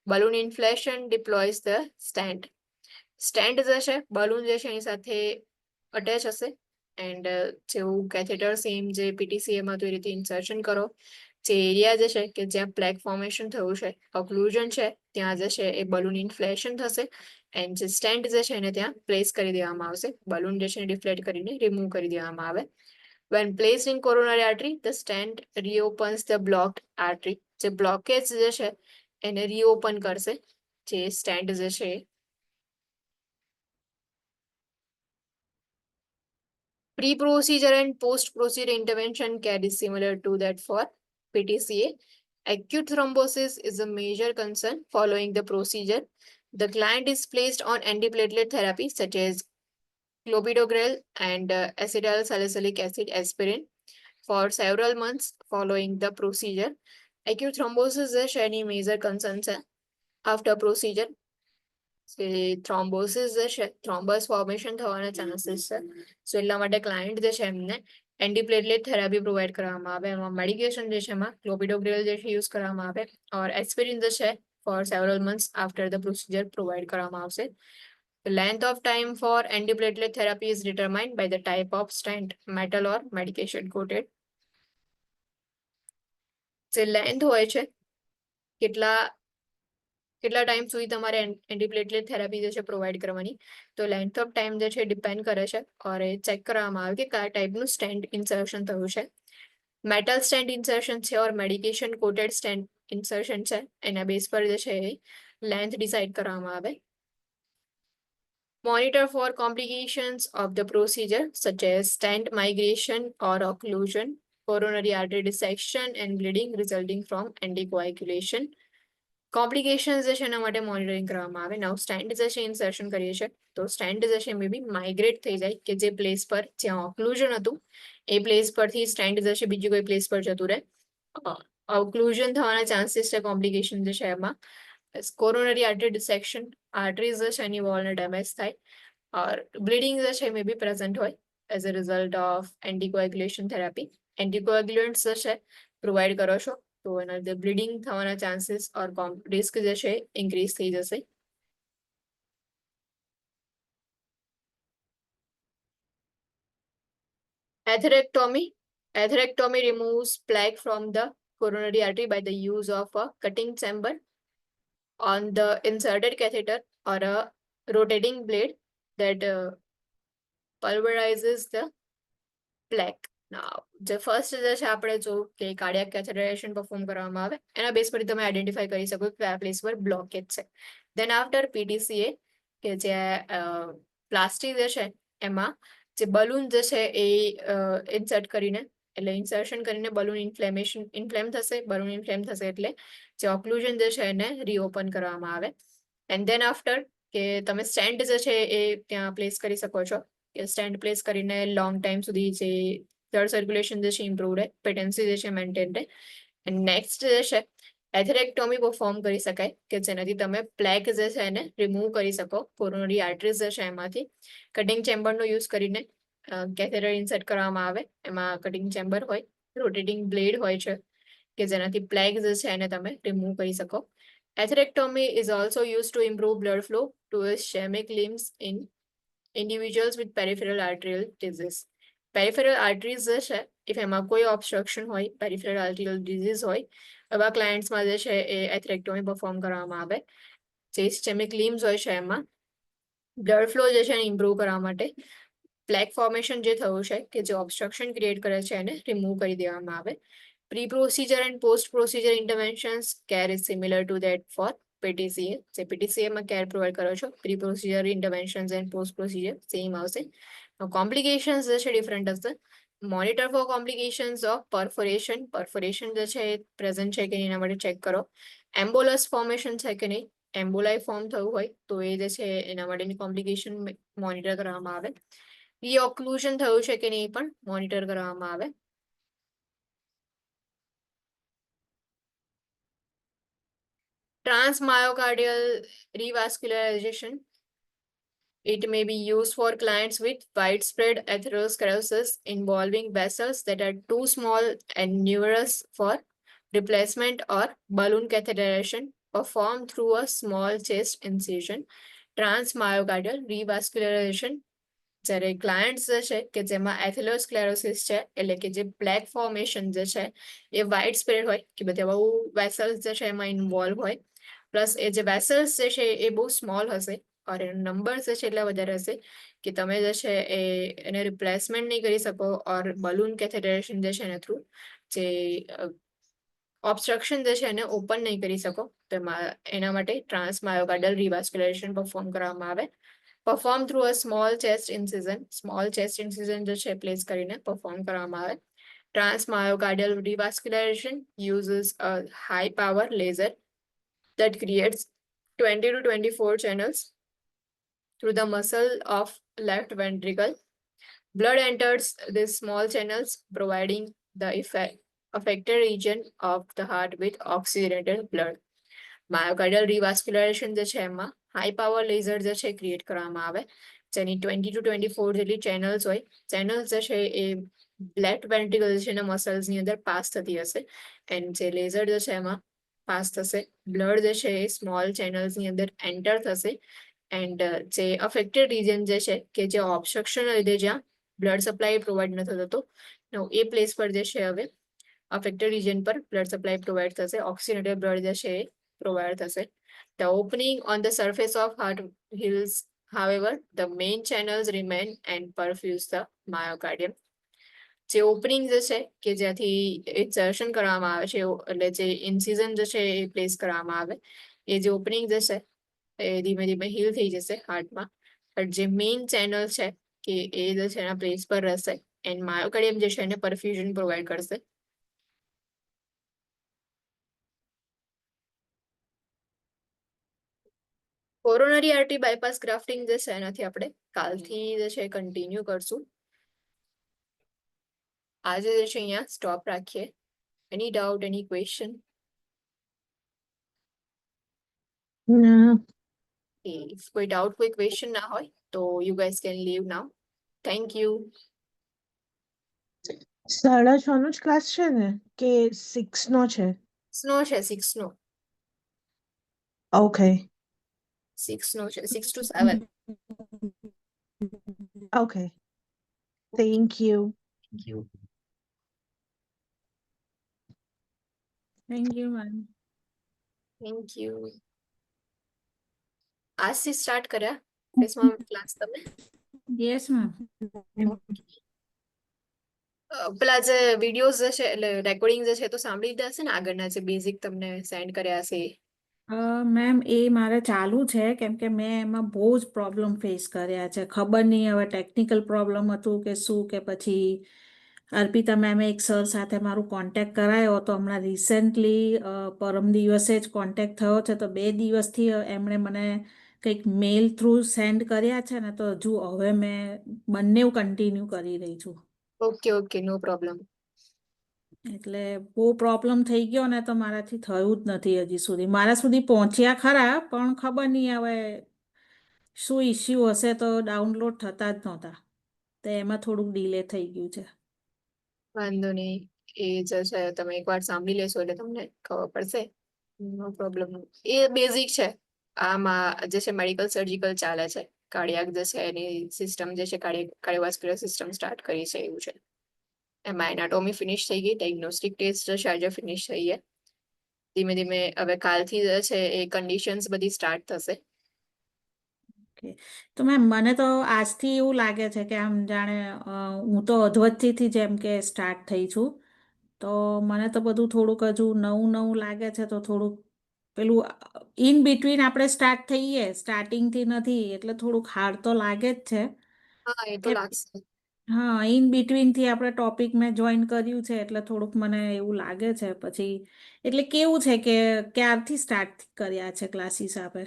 Balloon inflation deploys the stent. Stand જે છે બલૂન જે છે એની સાથે અટેચ હશે એન્ડ જેવું કેથેટર સેમ જે PTCA માં તો એ રીતે ઇન્સર્શન કરો. જે એરિયા જે છે કે જ્યાં પ્લેક ફોર્મેશન થયું છે, ઓક્લુઝન છે, ત્યાં જે છે એ બલૂન ઇન્ફ્લેશન થશે એન્ડ જે સ્ટેન્ટ જે છે એને ત્યાં પ્લેસ કરી દેવામાં આવશે. બલૂન જે છે ડિફ્લેટ કરીને રિમૂવ કરી દેવામાં આવે. When placed in coronary artery, the stent reopens the blocked artery. જે બ્લોકેજ જે છે એને રીઓપન કરશે જે સ્ટેન્ટ જે છે. Pre-procedure and post-procedure intervention care is similar to that for PTCA. Acute thrombosis is a major concern following the procedure. The client is placed on antiplatelet therapy such as clopidogrel and acetyl salicylic acid aspirin for several months following the procedure. Acute thrombosis is any major concerns after procedure. Thrombosis જે છે થ્રોમ્બસ formation થવાના chances છે સો એટલા માટે client જે છે એમને એન્ટીપ્લેટલેટ therapy provide કરવામાં આવે એમાં મેડિકેશન જે છે એમાં ક્લોપિડોગ્રેલ જે છે યુઝ કરવામાં આવે ઓર એસ્પિરિન જે છે for several months after the procedure provide કરવામાં આવશે The length of time for antiplatelet therapy is determined by the type of stent, metal or medication coated. જે લેન્થ હોય છે કેટલા ટાઈમ સુધી તમારે એન્ટીપ્લેટલેટ થેરાપી જે છે પ્રોવાઈડ કરવાની તો લેન્થ ઓફ ટાઈમ જે છે ડિપેન્ડ કરે છે ઓર એ ચેક કરવામાં આવે કે કયા ટાઈપનું સ્ટેન્ટ ઇન્સર્શન થયું છે મેટલ સ્ટેન્ટ ઇન્સર્શન છે ઓર મેડિકેશન કોટેડ સ્ટેન્ટ ઇન્સર્શન છે એના બેઝ પર જે છે એ લેન્થ ડિસાઇડ કરવામાં આવે Monitor for complications of the procedure such as stent migration or occlusion, coronary artery dissection and bleeding resulting from anticoagulation. Complications જે છે એના માટે મોનિટરિંગ કરવામાં આવે નવ સ્ટેન્ટ જે છે ઇન્સર્શન કરીએ છીએ તો સ્ટેન્ટ જે છે મે બી માઇગ્રેટ થઈ જાય કે જે પ્લેસ પર જ્યાં ઓક્લુઝન હતું એ પ્લેસ પરથી સ્ટેન્ટ જે છે બીજી કોઈ પ્લેસ પર જતું રહે ઓક્લુઝન થવાના ચાન્સીસ છે કોમ્પ્લિકેશન જે છે એમાં કોરોનરી આર્ટરી ડિસેક્શન આર્ટરીઝ જે છે એની વોલને ડેમેજ થાય ઓર બ્લીડિંગ જે છે મે બી પ્રેઝન્ટ હોય as a result of anticoagulation therapy anticoagulants જે છે પ્રોવાઈડ કરો છો તો એના લીધે બ્લીડિંગ થવાના ચાન્સીસ ઓર રિસ્ક જે છે ઇન્ક્રીઝ થઈ જશે Atherectomy removes plaque from the coronary artery by the use of a cutting chamber on the inserted catheter or a rotating blade that pulverizes the plaque. જે ફર્સ્ટ જે છે આપણે જો કે કાર્ડિયાક કેથેટરાઇઝેશન પરફોર્મ કરવામાં આવે એના બેઝ પર તમે આઈડેન્ટિફાઈ કરી શકો કે કયા પ્લેસ પર બ્લોકેજ છે દેન આફ્ટર પીટીસીએ કે જે પ્લાસ્ટિક જે છે એમાં જે બલૂન જે છે એ ઇન્સર્ટ કરીને એટલે ઇન્સર્શન કરીને બલૂન ઇન્ફ્લેમ થશે બલૂન ઇન્ફ્લેમ થશે એટલે જે ઓક્લુઝન જે છે એને રીઓપન કરવામાં આવે એન્ડ દેન આફ્ટર કે તમે સ્ટેન્ટ જે છે એ ત્યાં પ્લેસ કરી શકો છો કે સ્ટેન્ટ પ્લેસ કરીને લોંગ ટાઈમ સુધી જે બ્લડ સર્ક્યુલેશન જે છે ઇમ્પ્રુવ રહે પેટન્સી જે છે મેન્ટેન રહે એન્ડ નેક્સ્ટ જે છે એથેરેક્ટોમી પરફોર્મ કરી શકાય કે જેનાથી તમે પ્લેક જે છે એને રિમૂવ કરી શકો કોરોનરી આર્ટરીઝ જે છે એમાંથી કટિંગ ચેમ્બરનો યુઝ કરીને કેથેટર ઇન્સર્ટ કરવામાં આવે એમાં કટિંગ ચેમ્બર હોય રોટેટિંગ બ્લેડ હોય છે કે જેનાથી પ્લેક જે છે એને તમે રિમૂવ કરી શકો atherectomy is also use to improve blood flow to ischemic limbs in individuals with peripheral arterial disease. Peripheral arteries જે છે if એમાં કોઈ ઓબ્સ્ટ્રક્શન હોય peripheral arterial disease હોય એવા ક્લાયન્ટ્સમાં જે છે એ એથેરેક્ટોમી પરફોર્મ કરવામાં આવે જે ischemic limbs હોય છે એમાં બ્લડ ફ્લો જે છે એને ઇમ્પ્રુવ કરવા માટે પ્લેક ફોર્મેશન જે થયું છે કે જે ઓબ્સ્ટ્રક્શન ક્રિએટ કરે છે એને રિમૂવ કરી દેવામાં આવે pre procedure and post procedure interventions care is similar to that for PTCA જે પીટીસીએમાં કેર પ્રોવાઈડ કરો છો pre procedure interventions and post procedure same આવશે કોમ્પ્લિકેશન્સ જે છે ડિફરન્ટ હશે monitor for complications of perforation જે છે એ પ્રેઝન્ટ છે કે નહીં એના માટે ચેક કરો એમ્બોલસ ફોર્મેશન છે કે નહીં એમ્બોલાઈ ફોર્મ થયું હોય તો એ જે છે એના માટેની કોમ્પ્લિકેશન મોનિટર કરવામાં આવે રીઓક્લુઝન થયું છે કે નહીં પણ મોનિટર કરવામાં આવે Transmyocardial revascularization. It may be used for clients with widespread atherosclerosis involving vessels that are too small and numerous for replacement or balloon catheterization performed through a small chest incision. Transmyocardial revascularization જ્યારે clients જે છે કે જેમાં એથેરોસ્ક્લેરોસિસ છે એટલે કે જે plaque formation જે છે એ વાઇડ સ્પ્રેડ હોય કે બધા બહુ વેસલ્સ જે છે એમાં ઇન્વોલ્વ હોય પ્લસ એ જે વેસલ્સ જે છે એ બહુ સ્મોલ હશે ઓર એનો નંબર જે છે એટલા વધારે હશે કે તમે જે છે એને રિપ્લેસમેન્ટ નહીં કરી શકો ઓર બલૂન કેથેટરાઇઝેશન જે છે એના થ્રુ જે ઓબ્સ્ટ્રક્શન જે છે એને ઓપન નહીં કરી શકો તો એના માટે ટ્રાન્સમાયોકાર્ડિયલ રિવાસ્ક્યુલાઇઝેશન પરફોર્મ કરવામાં આવે perform through a small chest incision. Small chest incision જે છે પ્લેસ કરીને perform કરવામાં આવે. Transmyocardial revascularization uses a high power laser that creates 20 to 24 channels through the muscle of left ventricle. Blood enters these small channels, providing the affected region of the heart with oxygenated blood. માયોકાર્ડિયલ રિવાસ્ક્યુલાઇઝેશન જે છે એમાં high power laser જે છે create કરવામાં આવે, જેની 20 to 24 જેટલી channels હોય. ચેનલ્સ જે છે એ લેફ્ટ વેન્ટ્રિકલ જે છે એના મસલ્સની અંદર પાસ થતી હશે, એન્ડ જે લેઝર જે છે એમાં પાસ થશે. બ્લડ જે છે એ સ્મોલ ચેનલ્સની અંદર એન્ટર થશે, એન્ડ જે અફેક્ટેડ રીજન જે છે કે જે ઓબ્સ્ટ્રક્શનના લીધે જ્યાં બ્લડ સપ્લાય પ્રોવાઈડ નથી થતો, એ પ્લેસ પર જે છે હવે અફેક્ટેડ રીજન પર બ્લડ સપ્લાય પ્રોવાઈડ થશે, ઓક્સિજનેટેડ બ્લડ જે છે એ provide થશે. The opening on the surface of heart heals, however, the main channels remain and perfuse the myocardium. જે ઓપનિંગ જે છે કે જ્યાંથી ઇન્સર્શન કરવામાં આવે છે, એટલે જે ઇન્સિઝન જે છે એ પ્લેસ કરવામાં આવે, એ જે ઓપનિંગ જે છે એ ધીમે ધીમે હીલ થઈ જશે હાર્ટમાં, પણ જે મેઇન ચેનલ છે કે એ જે છે એના પ્લેસ પર રહેશે, એન્ડ માયોકાર્ડિયમ જે છે એને પરફ્યુઝન પ્રોવાઈડ કરશે. કોરોનરી આર્ટરી બાયપાસ ગ્રાફ્ટિંગ જે છે એનાથી આપણે કાલથી જે છે કન્ટિન્યુ કરશું. આજે જે છે અહીંયા સ્ટોપ રાખીએ. એની ડાઉટ, એની ક્વેશ્ચન? If કોઈ ડાઉટ, કોઈ ક્વેશ્ચન ના હોય તો you guys can live now. Thank you. 6:30 નો જ ક્લાસ છે ને કે 6 નો છે? સ્નો છે, 6 નો. ઓકે 6 નો છે, 6 to 7. Okay thank you. Thank you. Thank you, ma'am. Thank you. આજથી સ્ટાર્ટ કર્યા ક્રિસ્મસ ક્લાસ તમે? Yes, ma'am. પેલા જે વિડીયોઝ જે છે એટલે રેકોર્ડિંગ જે છે તો સાંભળી લીધા હશે ને, આગળના જે બેઝિક તમને સેન્ડ કર્યા હશે એ? મેમ એ મારે ચાલુ છે કેમ કે મેં એમાં બહુ જ પ્રોબ્લેમ ફેસ કર્યા છે. ખબર નહીં હવે ટેકનિકલ પ્રોબ્લેમ હતું કે શું, કે પછી અર્પિતા મેમે એક સર સાથે મારું કોન્ટેક્ટ કરાયો તો હમણાં રિસેન્ટલી પરમ દિવસે જ કોન્ટેક્ટ થયો છે, તો 2 દિવસથી એમણે મને કંઈક મેલ થ્રુ સેન્ડ કર્યા છે ને, તો હજુ હવે મેં બંને કન્ટિન્યુ કરી રહી છું. ઓકે ઓકે, નો પ્રોબ્લેમ. એટલે બહુ પ્રોબ્લેમ થઈ ગયો ને, તો મારાથી થયું જ નથી હજી સુધી. મારા સુધી પહોંચ્યા ખરા, પણ ખબર નહીં હવે શું ઇસ્યુ હશે, તો ડાઉનલોડ થતા જ નહોતા, તો એમાં થોડુંક ડિલે થઈ ગયું છે. વાંધો નહીં, એ જે છે તમે એકવાર સાંભળી લેશો એટલે તમને ખબર પડશે. નો પ્રોબ્લેમ. એ બેઝિક છે. આમાં જે છે મેડિકલ સર્જિકલ ચાલે છે. કાર્ડિયાક જે છે એની સિસ્ટમ જે છે કાર્ડિયોવાસ્ક્યુલર સિસ્ટમ સ્ટાર્ટ કરી છે એવું છે. એમાં એનાટોમી ફિનિશ થઈ ગઈ, ડાયગ્નોસ્ટિક ટેસ્ટ જે છે આજે ફિનિશ થઈ ગયા. ધીમે ધીમે હવે કાલથી જે છે એ કન્ડિશન્સ બધી સ્ટાર્ટ થશે. તો મેમ મને તો આજથી એવું લાગે છે કે આમ જાણે હું તો અધવચ્ચેથી જેમ કે સ્ટાર્ટ થઈ છું, તો મને તો બધું થોડુંક હજુ નવું નવું લાગે છે. તો થોડુંક પેલું ઇન બિટવીન આપણે સ્ટાર્ટ થઈએ, સ્ટાર્ટિંગથી નથી, એટલે થોડુંક હાર્ડ તો લાગે જ છે. હા, એ તો કે લાગશે. હા, ઇન બિટવીનથી આપણે ટોપિક મેં જોઈન કર્યું છે, એટલે થોડુંક મને એવું લાગે છે. પછી એટલે કેવું છે કે ક્યારથી સ્ટાર્ટ કર્યા છે ક્લાસીસ આપે?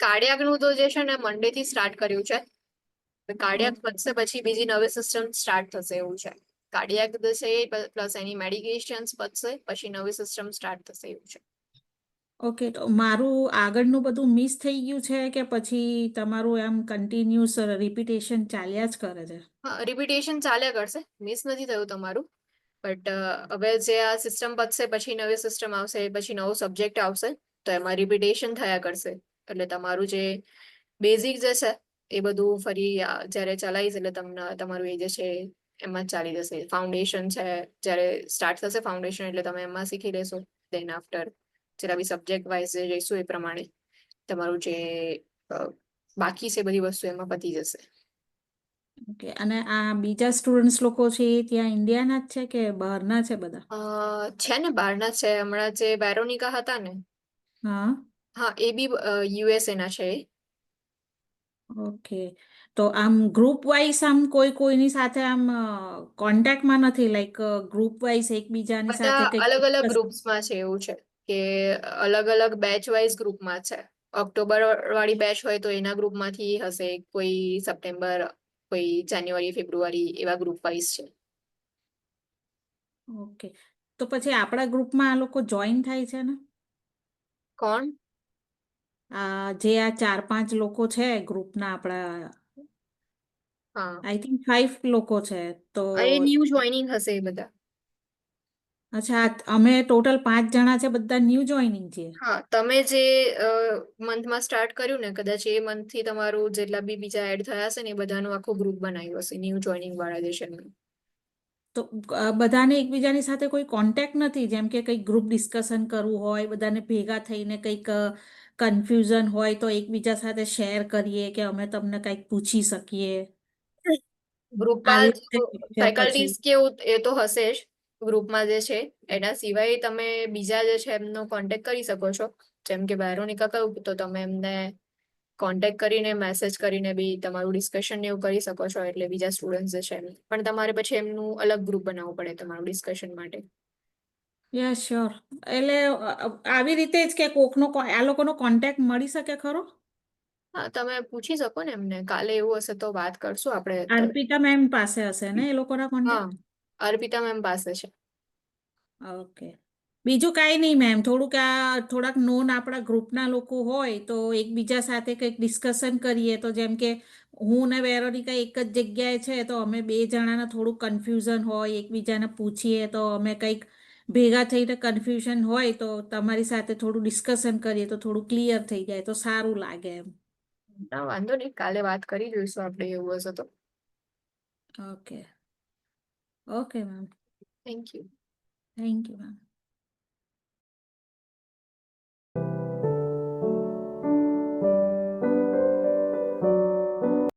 કાર્ડિયાક નું તો જે છે ને મંડે થી સ્ટાર્ટ કર્યું છે. કાર્ડિયાક પતશે પછી બીજી નવી સિસ્ટમ સ્ટાર્ટ થશે એવું છે. કાર્ડિયાક છે પ્લસ એની મેડિકેશન્સ પતશે પછી નવી સિસ્ટમ સ્ટાર્ટ થશે એવું છે. ઓકે, તો મારું આગળનું બધું મિસ થઈ ગયું છે કે પછી તમારું એમ કન્ટિન્યુઅસ રિપીટેશન ચાલ્યા જ કરે છે? હા, રિપીટેશન ચાલ્યા કરશે, મિસ નથી થયું તમારું. બટ હવે જે આ સિસ્ટમ પતશે પછી નવી સિસ્ટમ આવશે, પછી નવો સબ્જેક્ટ આવશે, તો એમાં રિપીટેશન થયા કરશે. એટલે તમારું જે બેઝિક જે છે એ બધું ફરી જ્યારે ચલાવીશ એટલે તમને તમારું એ જે છે એમાં જ ચાલી જશે. ફાઉન્ડેશન છે, જ્યારે સ્ટાર્ટ થશે ફાઉન્ડેશન એટલે તમે એમાં શીખી લેશો. દેન આફ્ટર જેટલા બી સબ્જેક્ટ વાઇઝ જે જઈશું એ પ્રમાણે તમારું જે બાકી છે બધી વસ્તુ એમાં પતી જશે. ઓકે, અને આ બીજા સ્ટુડન્ટ્સ લોકો છે એ ત્યાં ઇન્ડિયાના જ છે કે બહારના છે બધા? છે ને, બહારના છે. હમણાં જે વેરોનિકા હતા ને, હા હા, એ બી યુએસએ ના છે. ઓકે, તો આમ ગ્રુપ વાઇઝ આમ કોઈની સાથે આમ કોન્ટેક્ટમાં નથી, લાઈક ગ્રુપ વાઇઝ એકબીજાની સાથે બધા કંઈક અલગ અલગ discuss- ગ્રુપ્સમાં છે, એવું છે કે અલગ અલગ બેચ વાઇઝ ગ્રુપમાં છે. ઓક્ટોબર વાળી બેચ હોય તો એના ગ્રુપમાંથી હશે, કોઈ સપ્ટેમ્બર, કોઈ જાન્યુઆરી, ફેબ્રુઆરી, એવા ગ્રુપ વાઇઝ છે. ઓકે, તો પછી આપણા ગ્રુપમાં આ લોકો જોઈન થાય છે ને? કોણ? જે આ 4-5 લોકો છે ગ્રુપના આપણા, હા, આઈ થિંક 5 લોકો છે તો. એ ન્યૂ જોઈનિંગ હશે એ બધા. અચ્છા, અમે ટોટલ 5 જણા છે, બધા ન્યૂ જોઈનિંગ છે. હા, તમે જે મંથમાં સ્ટાર્ટ કર્યું ને, કદાચ એ મંથથી તમારું જેટલા બી બીજા એડ થયા હશે ને એ બધાનું આખું ગ્રુપ બનાવ્યું હશે ન્યૂ જોઈનિંગ વાળા જે છે એમનું. તો બધાને એકબીજાની સાથે કોઈ કોન્ટેક્ટ નથી, જેમ કે કંઈક ગ્રુપ ડિસ્કશન કરવું હોય, બધાને ભેગા થઈને કંઈક કન્ફ્યુઝન હોય તો એકબીજા સાથે શેર કરીએ કે અમે તમને કંઈક પૂછી શકીએ ગ્રુપમાં આવી રીતે કે પછી. ફેકલ્ટીઝ કેવું એ તો હશે જ ગ્રુપમાં જે છે. એના સિવાય તમે બીજા જે છે એમનો કોન્ટેક્ટ કરી શકો છો. જેમ કે વેરોનિકા કહ્યું તો તમે એમને કોન્ટેક્ટ કરીને મેસેજ કરીને બી તમારું ડિસ્કશન એવું કરી શકો છો, એટલે બીજા સ્ટુડન્ટ જે છે પણ તમારે પછી એમનું અલગ ગ્રુપ બનાવવું પડે તમારું ડિસ્કશન માટે. યા શ્યોર, એટલે આવી રીતે જ કે કોકનો આ લોકોનો કોન્ટેક્ટ મળી શકે ખરો? હા, તમે પૂછી શકો ને એમને, કાલે એવું હશે તો વાત કરશું આપણે. અર્પિતા મેમ પાસે હશે ને એ લોકોના હા, કોન્ટેક્ટ? અર્પિતા મેમ પાસે છે. ઓકે, બીજું કાંઈ નહીં મેમ, થોડાક નોન આપણા ગ્રુપના લોકો હોય તો એકબીજા સાથે કંઈક ડિસ્કશન કરીએ, તો જેમ કે હું ને વેરોનિકા એક જ જગ્યાએ છે તો અમે 2 જણાને થોડું કન્ફ્યુઝન હોય, એકબીજાને પૂછીએ તો અમે કંઈક ભેગા થઈને કન્ફ્યુઝન હોય તો તમારી સાથે થોડું ડિસ્કશન કરીએ તો થોડું ક્લિયર થઈ જાય તો સારું લાગે એમ. ના, વાંધો નહીં, કાલે વાત કરી જોઈશું આપણે એવું હશે તો. Okay, okay ma'am, thank you. Thank you ma'am.